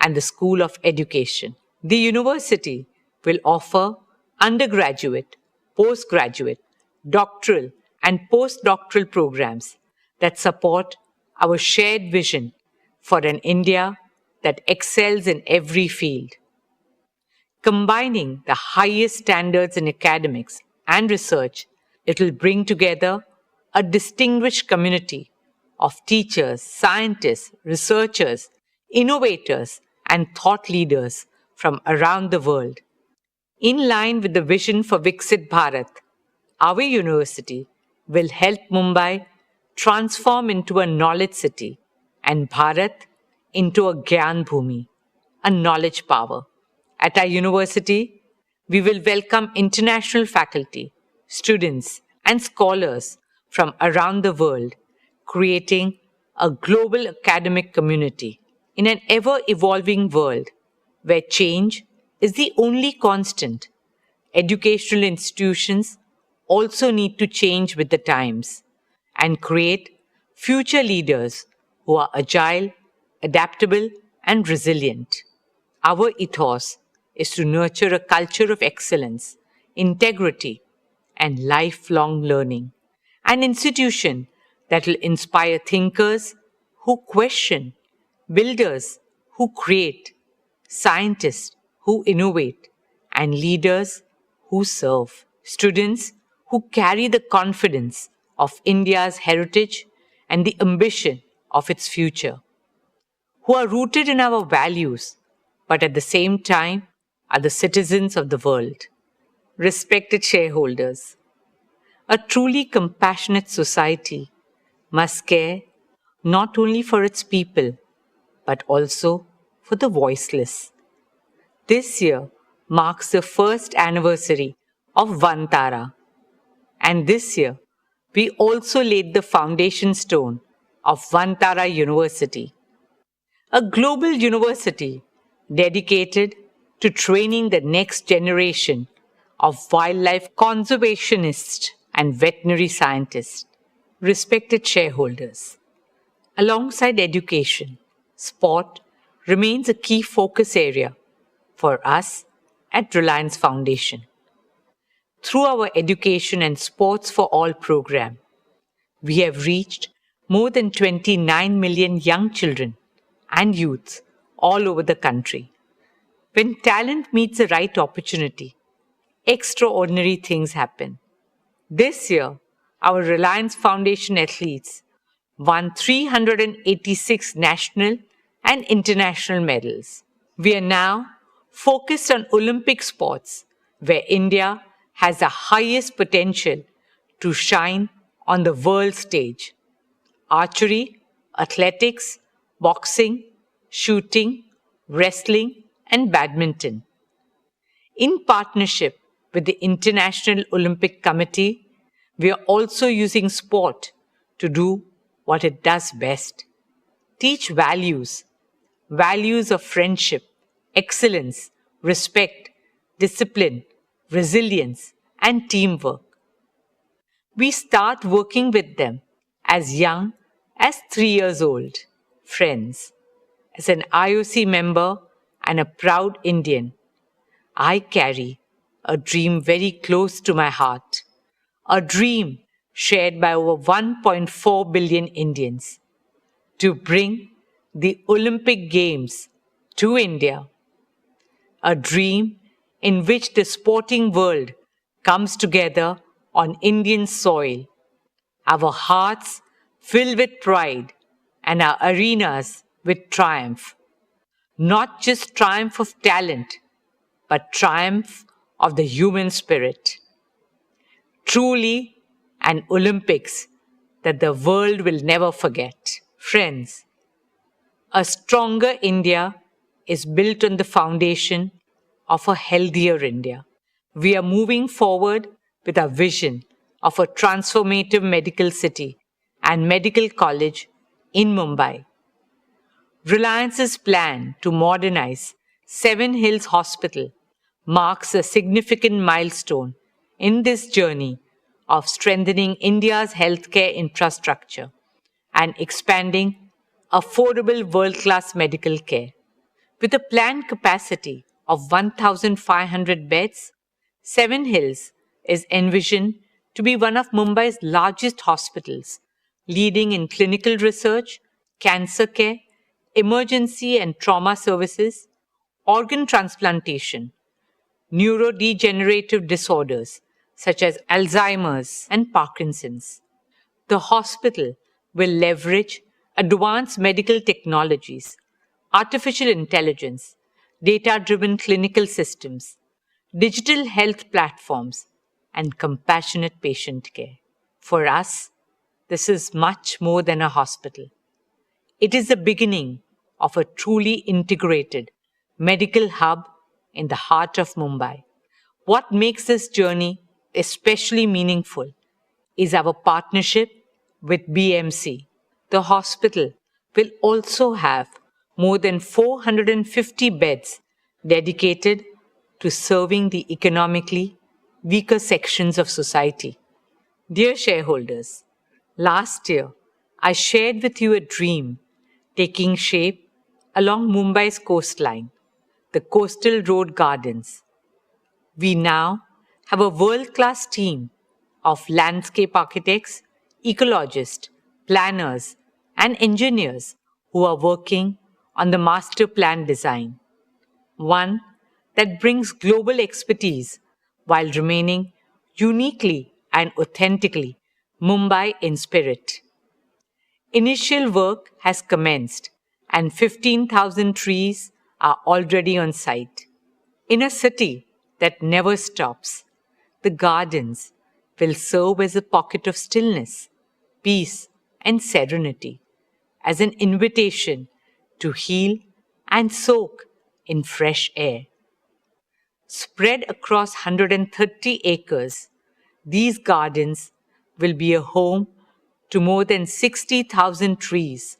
and the School of Education. The university will offer undergraduate, postgraduate, doctoral, and postdoctoral programs that support our shared vision for an India that excels in every field. Combining the highest standards in academics and research, it will bring together a distinguished community of teachers, scientists, researchers, innovators, and thought leaders from around the world. In line with the vision for Viksit Bharat, our university will help Mumbai transform into a knowledge city and Bharat into a Gyan Bhumi, a knowledge power. At our university, we will welcome international faculty, students, and scholars from around the world, creating a global academic community in an ever-evolving world where change is the only constant. Educational institutions also need to change with the times and create future leaders who are agile, adaptable, and resilient. Our ethos is to nurture a culture of excellence, integrity, and lifelong learning. An institution that will inspire thinkers who question, builders who create, scientists who innovate, and leaders who serve. Students who carry the confidence of India's heritage and the ambition of its future, who are rooted in our values, but at the same time are the citizens of the world. Respected shareholders, a truly compassionate society must care not only for its people, but also for the voiceless. This year marks the first anniversary of Vantara, and this year we also laid the foundation stone of Vantara University, a global university dedicated to training the next generation of wildlife conservationists and veterinary scientists. Respected shareholders, alongside education, sport remains a key focus area for us at Reliance Foundation. Through our Education and Sports for All program, we have reached more than 29 million young children and youths all over the country. When talent meets the right opportunity, extraordinary things happen. This year, our Reliance Foundation athletes won 386 national and international medals. We are now focused on Olympic sports, where India has the highest potential to shine on the world stage. Archery, athletics, boxing, shooting, wrestling, and badminton. In partnership with the International Olympic Committee, we are also using sport to do what it does best. Teach values of friendship, excellence, respect, discipline, resilience, and teamwork. We start working with them as young as 3 years old. Friends, as an IOC member and a proud Indian, I carry a dream very close to my heart, a dream shared by over 1.4 billion Indians, to bring the Olympic Games to India, a dream in which the sporting world comes together on Indian soil, our hearts filled with pride and our arenas with triumph. Not just triumph of talent, but triumph of the human spirit. Truly an Olympics that the world will never forget. Friends, a stronger India is built on the foundation of a healthier India. We are moving forward with our vision of a transformative medical city and medical college in Mumbai. Reliance's plan to modernize Seven Hills Hospital marks a significant milestone in this journey of strengthening India's healthcare infrastructure and expanding affordable world-class medical care. With a planned capacity of 1,500 beds, Seven Hills is envisioned to be one of Mumbai's largest hospitals, leading in clinical research, cancer care, emergency and trauma services, organ transplantation, neurodegenerative disorders such as Alzheimer's and Parkinson's. The hospital will leverage advanced medical technologies, artificial intelligence, data-driven clinical systems, digital health platforms, and compassionate patient care. For us, this is much more than a hospital. It is the beginning of a truly integrated medical hub in the heart of Mumbai. What makes this journey especially meaningful is our partnership with BMC. The hospital will also have more than 450 beds dedicated to serving the economically weaker sections of society. Dear shareholders, last year I shared with you a dream taking shape along Mumbai's coastline, the Coastal Road Gardens. We now have a world-class team of landscape architects, ecologists, planners, and engineers who are working on the master plan design, one that brings global expertise while remaining uniquely and authentically Mumbai in spirit. Initial work has commenced and 15,000 trees are already on site. In a city that never stops, the gardens will serve as a pocket of stillness, peace, and serenity, as an invitation to heal and soak in fresh air. Spread across 130 acres, these gardens will be a home to more than 60,000 trees,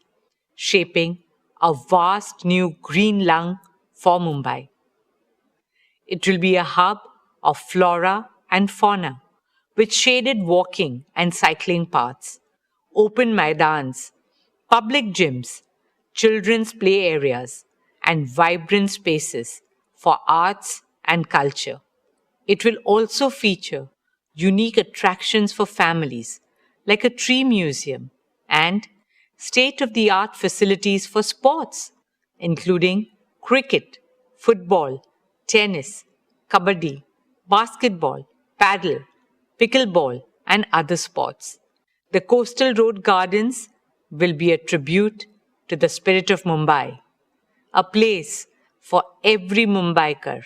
shaping a vast new green lung for Mumbai. It will be a hub of flora and fauna, with shaded walking and cycling paths, open maidans, public gyms, children's play areas, and vibrant spaces for arts and culture. It will also feature unique attractions for families, like a tree museum and state-of-the-art facilities for sports, including cricket, football, tennis, kabaddi, basketball, paddle, pickleball, and other sports. The Coastal Road Gardens will be a tribute to the spirit of Mumbai, a place for every Mumbaiker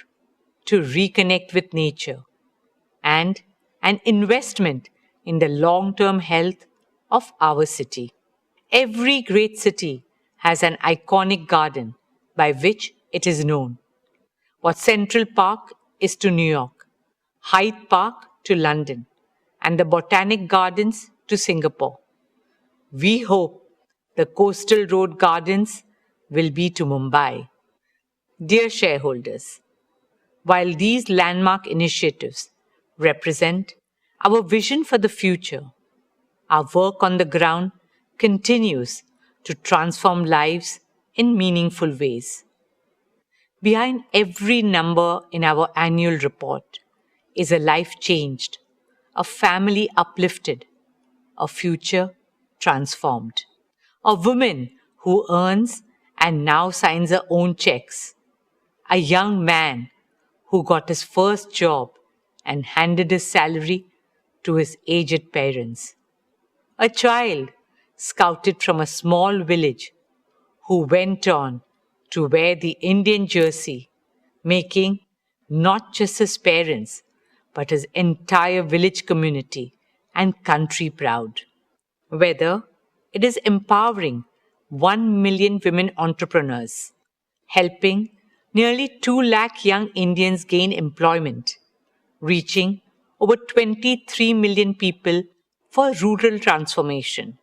to reconnect with nature, and an investment in the long-term health of our city. Every great city has an iconic garden by which it is known. What Central Park is to New York, Hyde Park to London, and the Botanic Gardens to Singapore. We hope the Coastal Road Gardens will be to Mumbai. Dear shareholders, while these landmark initiatives represent our vision for the future, our work on the ground continues to transform lives in meaningful ways. Behind every number in our annual report is a life changed, a family uplifted, a future transformed, a woman who earns and now signs her own checks, a young man who got his first job and handed his salary to his aged parents, a child scouted from a small village who went on to wear the Indian jersey, making not just his parents, but his entire village community and country proud. Whether it is empowering 1 million women entrepreneurs, helping nearly 2 lakh young Indians gain employment, reaching over 23 million people for rural transformation,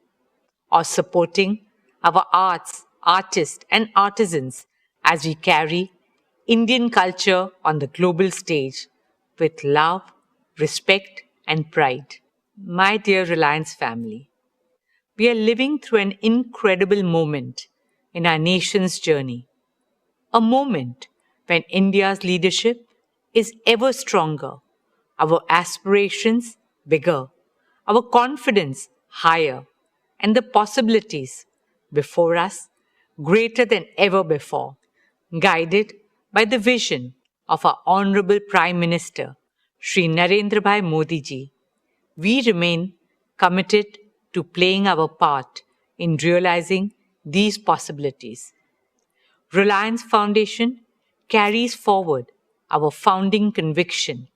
or supporting our arts, artists, and artisans as we carry Indian culture on the global stage with love, respect, and pride. My dear Reliance family, we are living through an incredible moment in our nation's journey. A moment when India's leadership is ever stronger, our aspirations bigger, our confidence higher, and the possibilities before us greater than ever before. Guided by the vision of our Honorable Prime Minister, Shri Narendra Bhai Modi ji, we remain committed to playing our part in realizing these possibilities. Reliance Foundation carries forward our founding conviction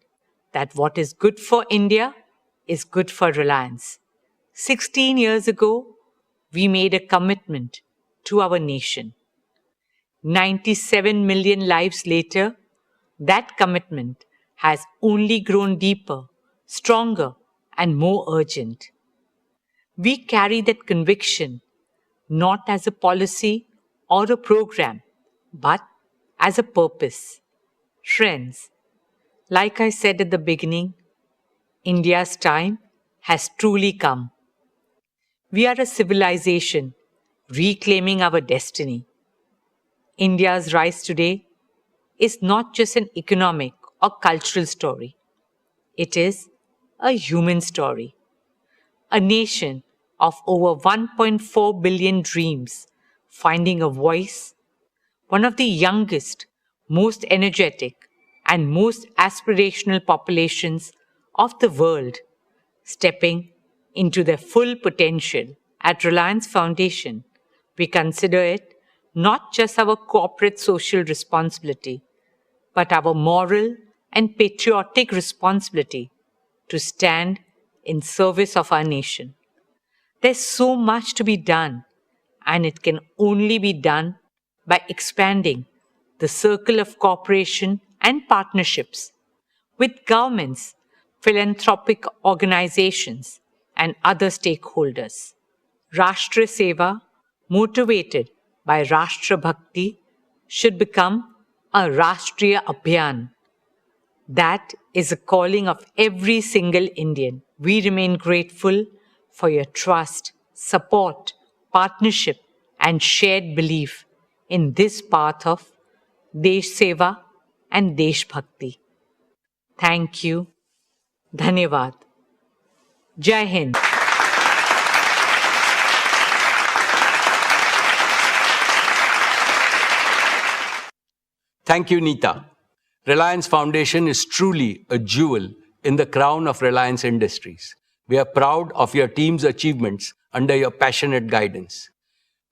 that what is good for India is good for Reliance. 16 years ago, we made a commitment to our nation. 97 million lives later, that commitment has only grown deeper, stronger, and more urgent. We carry that conviction not as a policy or a program, but as a purpose. Friends, like I said at the beginning, India's time has truly come. We are a civilization reclaiming our destiny. India's rise today is not just an economic or cultural story. It is a human story. A nation of over 1.4 billion dreams finding a voice, one of the youngest, most energetic, and most aspirational populations of the world, stepping into their full potential at Reliance Foundation, we consider it not just our corporate social responsibility, but our moral and patriotic responsibility to stand in service of our nation. There's so much to be done, and it can only be done by expanding the circle of cooperation and partnerships with governments, philanthropic organizations, and other stakeholders. Rashtra Seva, motivated by Rashtra Bhakti, should become a Rashtriya Abhiyan. That is a calling of every single Indian. We remain grateful for your trust, support, partnership, and shared belief in this path of Desh Seva and Desh Bhakti. Thank you. Dhanyavad. Jai Hind. Thank you, Neeta. Reliance Foundation is truly a jewel in the crown of Reliance Industries. We are proud of your team's achievements under your passionate guidance.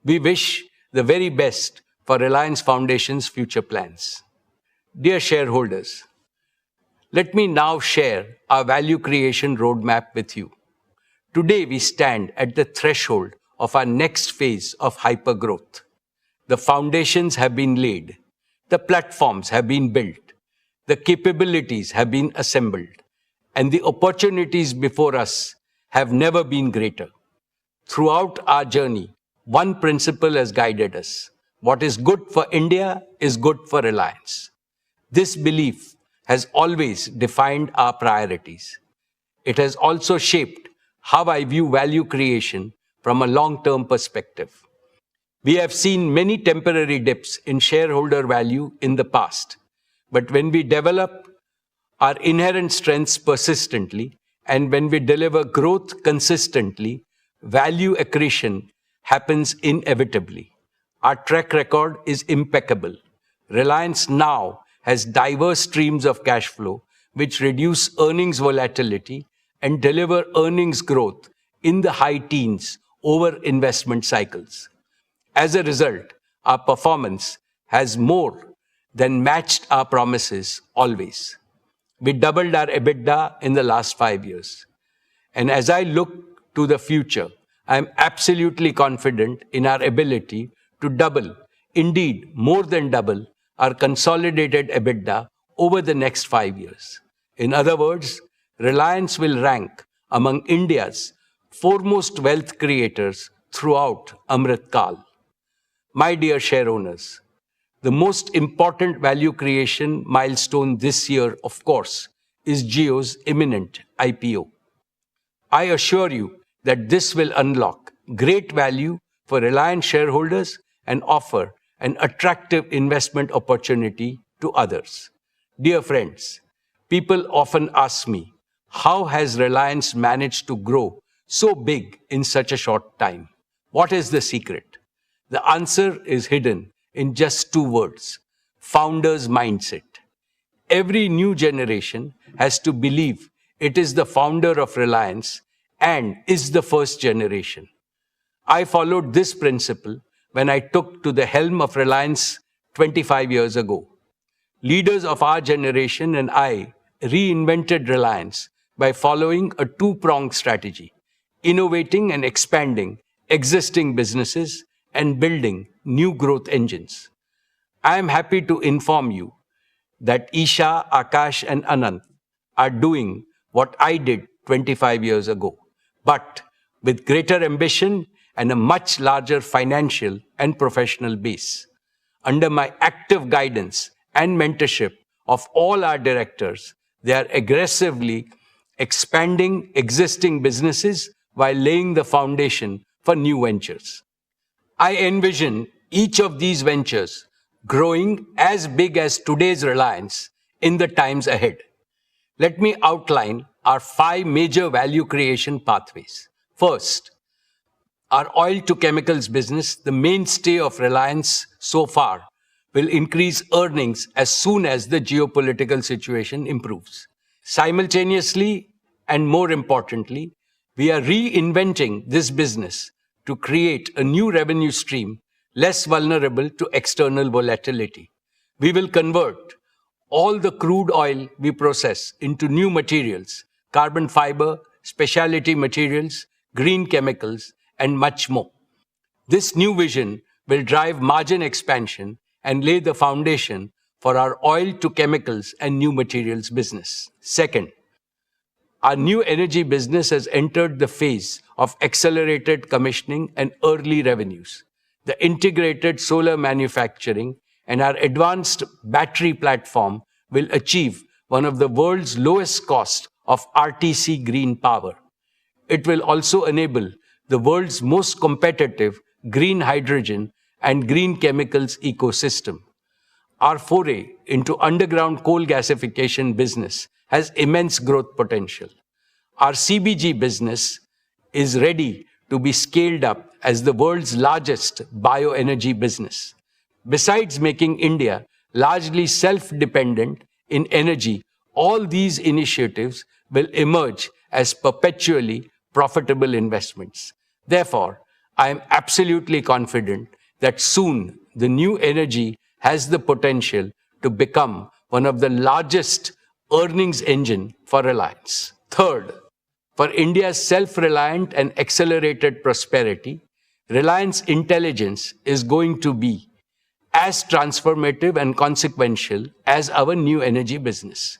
We wish the very best for Reliance Foundation's future plans. Dear shareholders, let me now share our value creation roadmap with you. Today, we stand at the threshold of our next phase of hypergrowth. The foundations have been laid. The platforms have been built. The capabilities have been assembled. And the opportunities before us have never been greater. Throughout our journey, one principle has guided us. What is good for India is good for Reliance. This belief has always defined our priorities. It has also shaped how I view value creation from a long-term perspective. We have seen many temporary dips in shareholder value in the past, but when we develop our inherent strengths persistently and when we deliver growth consistently, value accretion happens inevitably. Our track record is impeccable. Reliance now has diverse streams of cash flow which reduce earnings volatility and deliver earnings growth in the high teens over investment cycles. As a result, our performance has more than matched our promises always. We doubled our EBITDA in the last 5 years. And as I look to the future, I am absolutely confident in our ability to double, indeed more than double, our consolidated EBITDA over the next 5 years. In other words, Reliance will rank among India's foremost wealth creators throughout Amrit Kal. My dear shareowners, the most important value creation milestone this year, of course, is Jio's imminent IPO. I assure you that this will unlock great value for Reliance shareholders and offer an attractive investment opportunity to others. Dear friends, people often ask me, how has Reliance managed to grow so big in such a short time? What is the secret? The answer is hidden in just 2 words: founder's mindset. Every new generation has to believe it is the founder of Reliance and is the first generation. I followed this principle when I took to the helm of Reliance 25 years ago. Leaders of our generation and I reinvented Reliance by following a 2-pronged strategy: innovating and expanding existing businesses and building new growth engines. I am happy to inform you that Isha, Akash, and Anant are doing what I did 25 years ago, but with greater ambition and a much larger financial and professional base. Under my active guidance and mentorship of all our directors, they are aggressively expanding existing businesses while laying the foundation for new ventures. I envision each of these ventures growing as big as today's Reliance in the times ahead. Let me outline our 5 major value creation pathways. First, our oil to chemicals business, the mainstay of Reliance so far, will increase earnings as soon as the geopolitical situation improves. Simultaneously, And more importantly, we are reinventing this business to create a new revenue stream less vulnerable to external volatility. We will convert all the crude oil we process into new materials, carbon fiber, specialty materials, green chemicals, and much more. This new vision will drive margin expansion and lay the foundation for our oil to chemicals and new materials business. Second, our new energy business has entered the phase of accelerated commissioning and early revenues. The integrated solar manufacturing and our advanced battery platform will achieve one of the world's lowest cost of RTC green power. It will also enable the world's most competitive green hydrogen and green chemicals ecosystem. Our foray into underground coal gasification business has immense growth potential. Our CBG business is ready to be scaled up as the world's largest bioenergy business. Besides making India largely self-dependent in energy, all these initiatives will emerge as perpetually profitable investments. Therefore, I am absolutely confident that soon the new energy has the potential to become one of the largest earnings engine for Reliance. Third, for India's self-reliant and accelerated prosperity, Reliance Intelligence is going to be as transformative and consequential as our new energy business.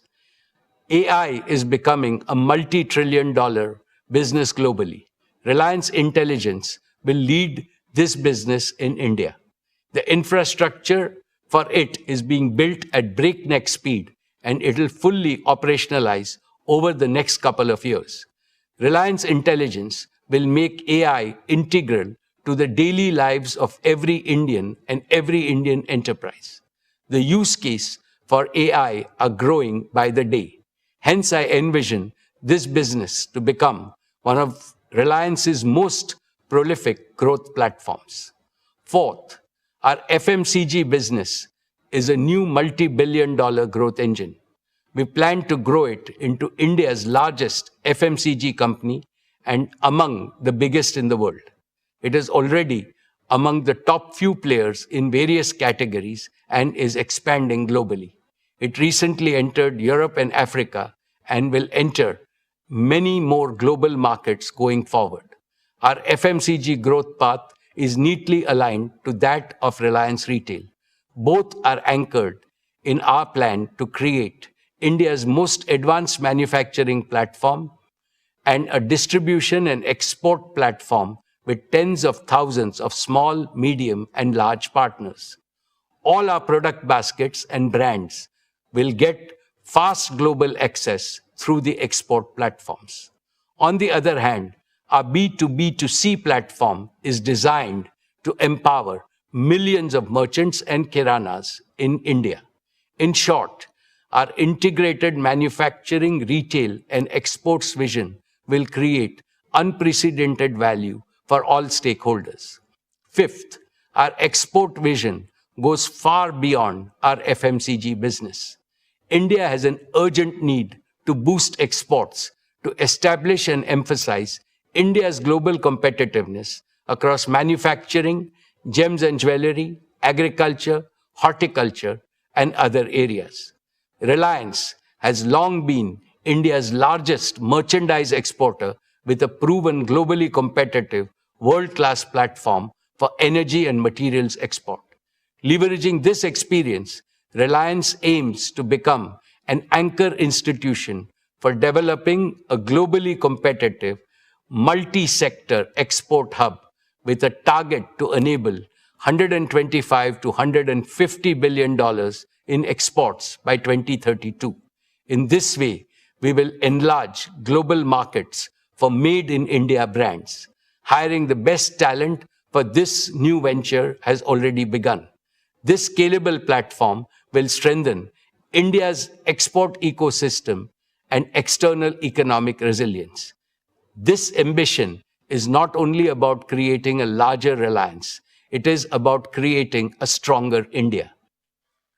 AI is becoming a multi-trillion-dollar business globally. Reliance Intelligence will lead this business in India. The infrastructure for it is being built at breakneck speed, and it will fully operationalize over the next couple of years. Reliance Intelligence will make AI integral to the daily lives of every Indian and every Indian enterprise. The use case for AI are growing by the day. Hence, I envision this business to become one of Reliance's most prolific growth platforms. Fourth, our FMCG business is a new multi-billion-dollar growth engine. We plan to grow it into India's largest FMCG company and among the biggest in the world. It is already among the top few players in various categories and is expanding globally. It recently entered Europe and Africa and will enter many more global markets going forward. Our FMCG growth path is neatly aligned to that of Reliance Retail. Both are anchored in our plan to create India's most advanced manufacturing platform and a distribution and export platform with tens of thousands of small, medium, and large partners. All our product baskets and brands will get fast global access through the export platforms. On the other hand, our B2B2C platform is designed to empower millions of merchants and kiranas in India. In short, our integrated manufacturing, retail, and exports vision will create unprecedented value for all stakeholders. Fifth, our export vision goes far beyond our FMCG business. India has an urgent need to boost exports to establish and emphasize India's global competitiveness across manufacturing, gems and jewelry, agriculture, horticulture, and other areas. Reliance has long been India's largest merchandise exporter with a proven globally competitive world-class platform for energy and materials export. Leveraging this experience, Reliance aims to become an anchor institution for developing a globally competitive, multi-sector export hub with a target to enable $125 to $150 billion in exports by 2032. In this way, we will enlarge global markets for made-in-India brands. Hiring the best talent for this new venture has already begun. This scalable platform will strengthen India's export ecosystem and external economic resilience. This ambition is not only about creating a larger Reliance, it is about creating a stronger India.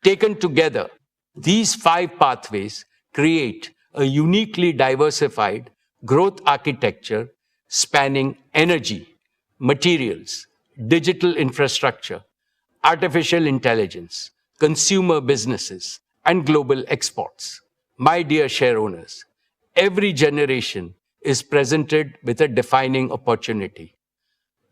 Taken together, these 5 pathways create a uniquely diversified, growth architecture spanning energy, materials, digital infrastructure, artificial intelligence, consumer businesses, and global exports. My dear shareowners, every generation is presented with a defining opportunity.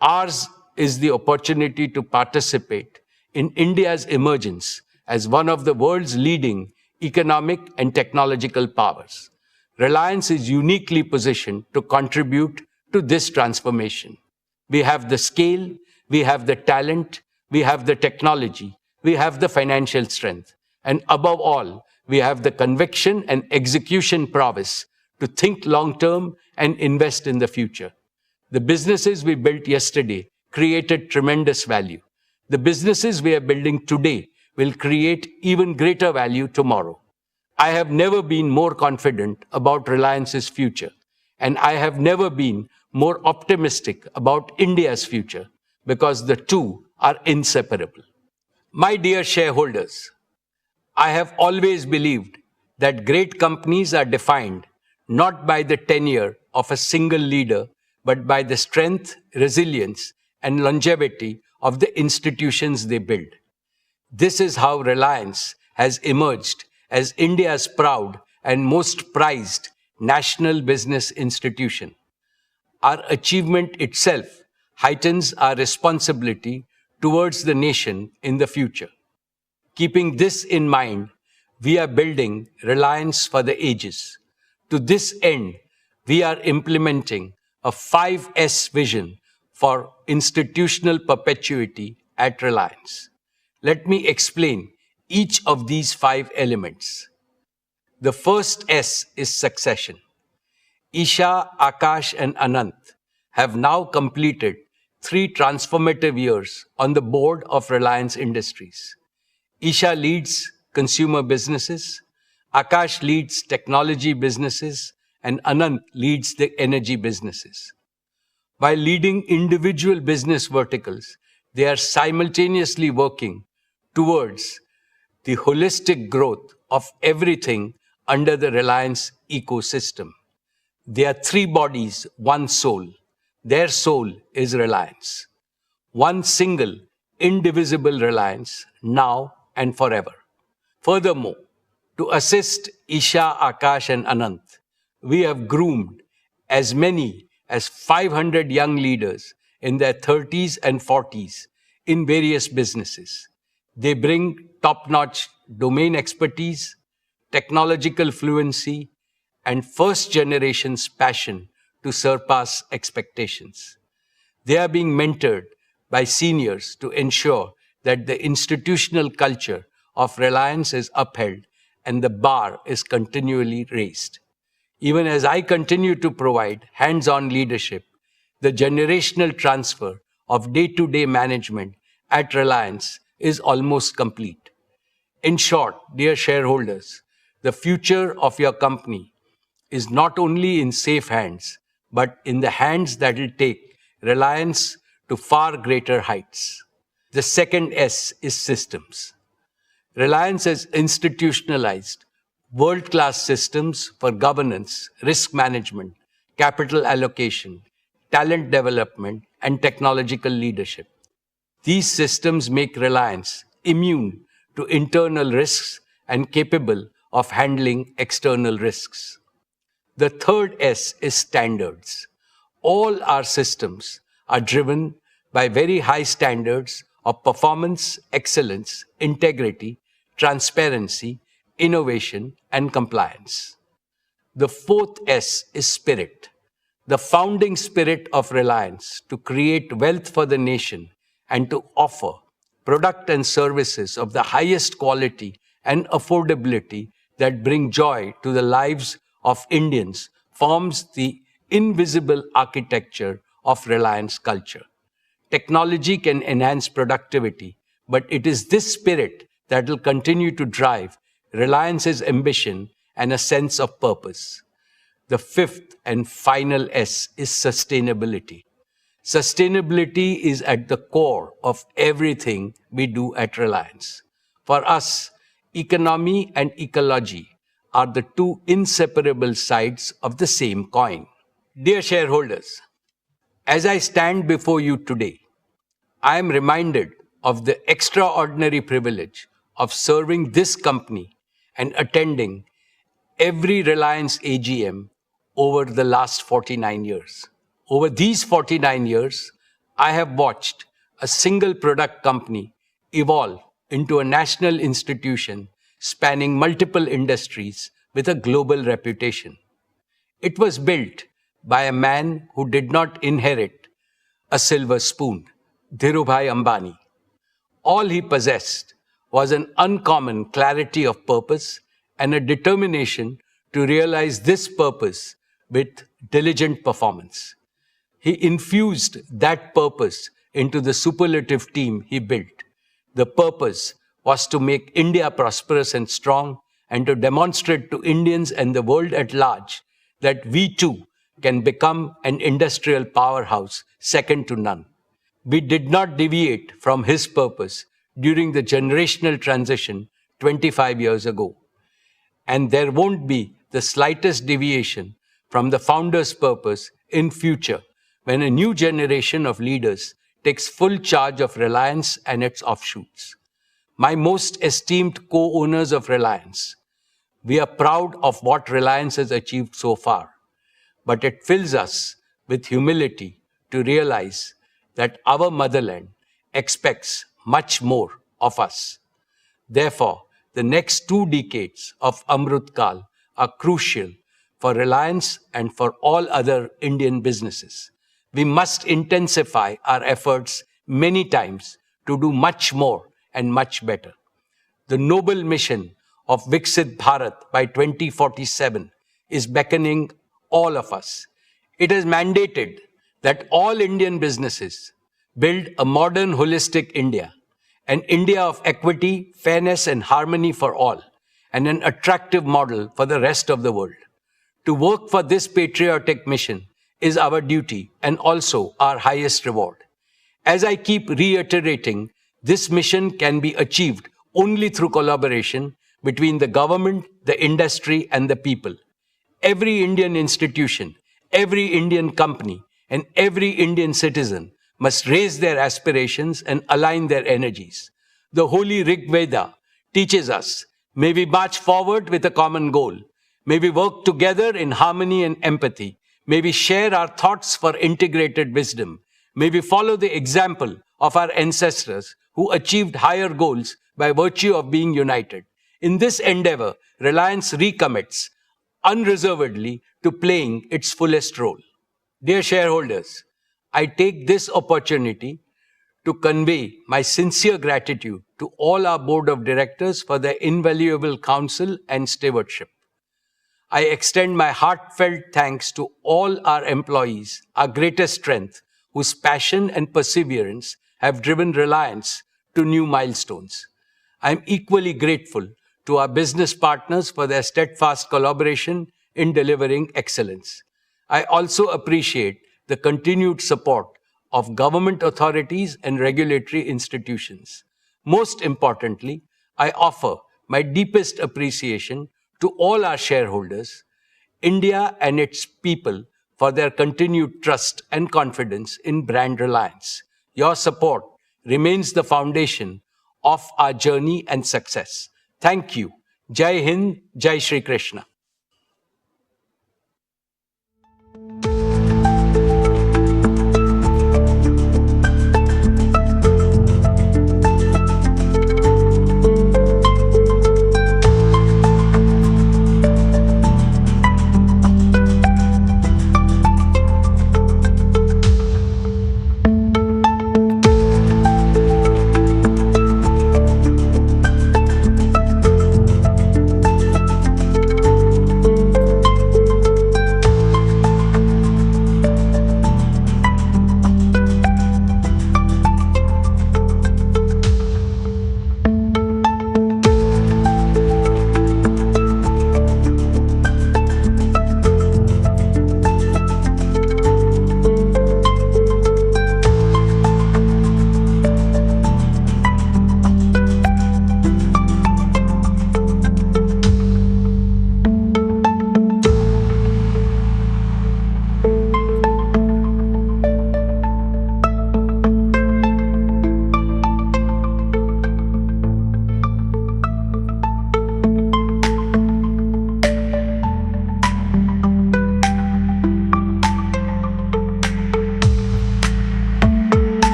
Ours is the opportunity to participate in India's emergence as one of the world's leading economic and technological powers. Reliance is uniquely positioned to contribute to this transformation. We have the scale, we have the talent, we have the technology, we have the financial strength, and above all, we have the conviction and execution prowess to think long-term and invest in the future. The businesses we built yesterday created tremendous value. The businesses we are building today will create even greater value tomorrow. I have never been more confident about Reliance's future, and I have never been more optimistic about India's future, because the two are inseparable. My dear shareholders, I have always believed that great companies are defined not by the tenure of a single leader, but by the strength, resilience, and longevity of the institutions they build. This is how Reliance has emerged as India's proud and most prized national business institution. Our achievement itself heightens our responsibility towards the nation in the future. Keeping this in mind, we are building Reliance for the ages. To this end, we are implementing a 5S vision for institutional perpetuity at Reliance. Let me explain each of these 5 elements. The first S is succession. Isha, Akash, and Anant have now completed 3 transformative years on the board of Reliance Industries. Isha leads consumer businesses, Akash leads technology businesses, and Anant leads the energy businesses. While leading individual business verticals, they are simultaneously working towards the holistic growth of everything under the Reliance ecosystem. They are 3 bodies, 1 soul. Their soul is Reliance. One single, indivisible Reliance, now and forever. Furthermore, to assist Isha, Akash, and Anant, we have groomed as many as 500 young leaders in their 30s and 40s in various businesses. They bring top-notch domain expertise, technological fluency, and first-generation's passion to surpass expectations. They are being mentored by seniors to ensure that the institutional culture of Reliance is upheld and the bar is continually raised. Even as I continue to provide hands-on leadership, the generational transfer of day-to-day management at Reliance is almost complete. In short, dear shareholders, the future of your company is not only in safe hands, but in the hands that will take Reliance to far greater heights. The second S is systems. Reliance has institutionalized world-class systems for governance, risk management, capital allocation, talent development, and technological leadership. These systems make Reliance immune to internal risks and capable of handling external risks. The third S is standards. All our systems are driven by very high standards of performance, excellence, integrity, transparency, innovation, and compliance. The fourth S is spirit. The founding spirit of Reliance to create wealth for the nation and to offer product and services of the highest quality and affordability that bring joy to the lives of Indians forms the invisible architecture of Reliance culture. Technology can enhance productivity, but it is this spirit that will continue to drive Reliance's ambition and a sense of purpose. The fifth and final S is sustainability. Sustainability is at the core of everything we do at Reliance. For us, economy and ecology are the 2 inseparable sides of the same coin. Dear shareholders, as I stand before you today, I am reminded of the extraordinary privilege of serving this company and attending every Reliance AGM over the last 49 years. Over these 49 years, I have watched a single product company evolve into a national institution spanning multiple industries with a global reputation. It was built by a man who did not inherit a silver spoon, Dhirubhai Ambani. All he possessed was an uncommon clarity of purpose and a determination to realize this purpose with diligent performance. He infused that purpose into the superlative team he built. The purpose was to make India prosperous and strong and to demonstrate to Indians and the world at large that we too can become an industrial powerhouse second to none. We did not deviate from his purpose during the generational transition 25 years ago. And there won't be the slightest deviation from the founder's purpose in future when a new generation of leaders takes full charge of Reliance and its offshoots. My most esteemed co-owners of Reliance, we are proud of what Reliance has achieved so far, but it fills us with humility to realize that our motherland expects much more of us. Therefore, the next 2 decades of Amrut Kal are crucial for Reliance and for all other Indian businesses. We must intensify our efforts many times to do much more and much better. The noble mission of Viksit Bharat by 2047 is beckoning all of us. It has mandated that all Indian businesses build a modern, holistic India, an India of equity, fairness, and harmony for all, and an attractive model for the rest of the world. To work for this patriotic mission is our duty and also our highest reward. As I keep reiterating, this mission can be achieved only through collaboration between the government, the industry, and the people. Every Indian institution, every Indian company, and every Indian citizen must raise their aspirations and align their energies. The holy Rig Veda teaches us, may we march forward with a common goal. May we work together in harmony and empathy. May we share our thoughts for integrated wisdom. May we follow the example of our ancestors who achieved higher goals by virtue of being united. In this endeavor, Reliance recommits unreservedly to playing its fullest role. Dear shareholders, I take this opportunity to convey my sincere gratitude to all our board of directors for their invaluable counsel and stewardship. I extend my heartfelt thanks to all our employees, our greatest strength, whose passion and perseverance have driven Reliance to new milestones. I am equally grateful to our business partners for their steadfast collaboration in delivering excellence. I also appreciate the continued support of government authorities and regulatory institutions. Most importantly, I offer my deepest appreciation to all our shareholders, India and its people, for their continued trust and confidence in brand Reliance. Your support remains the foundation of our journey and success. Thank you. Jai Hind, Jai Shri Krishna.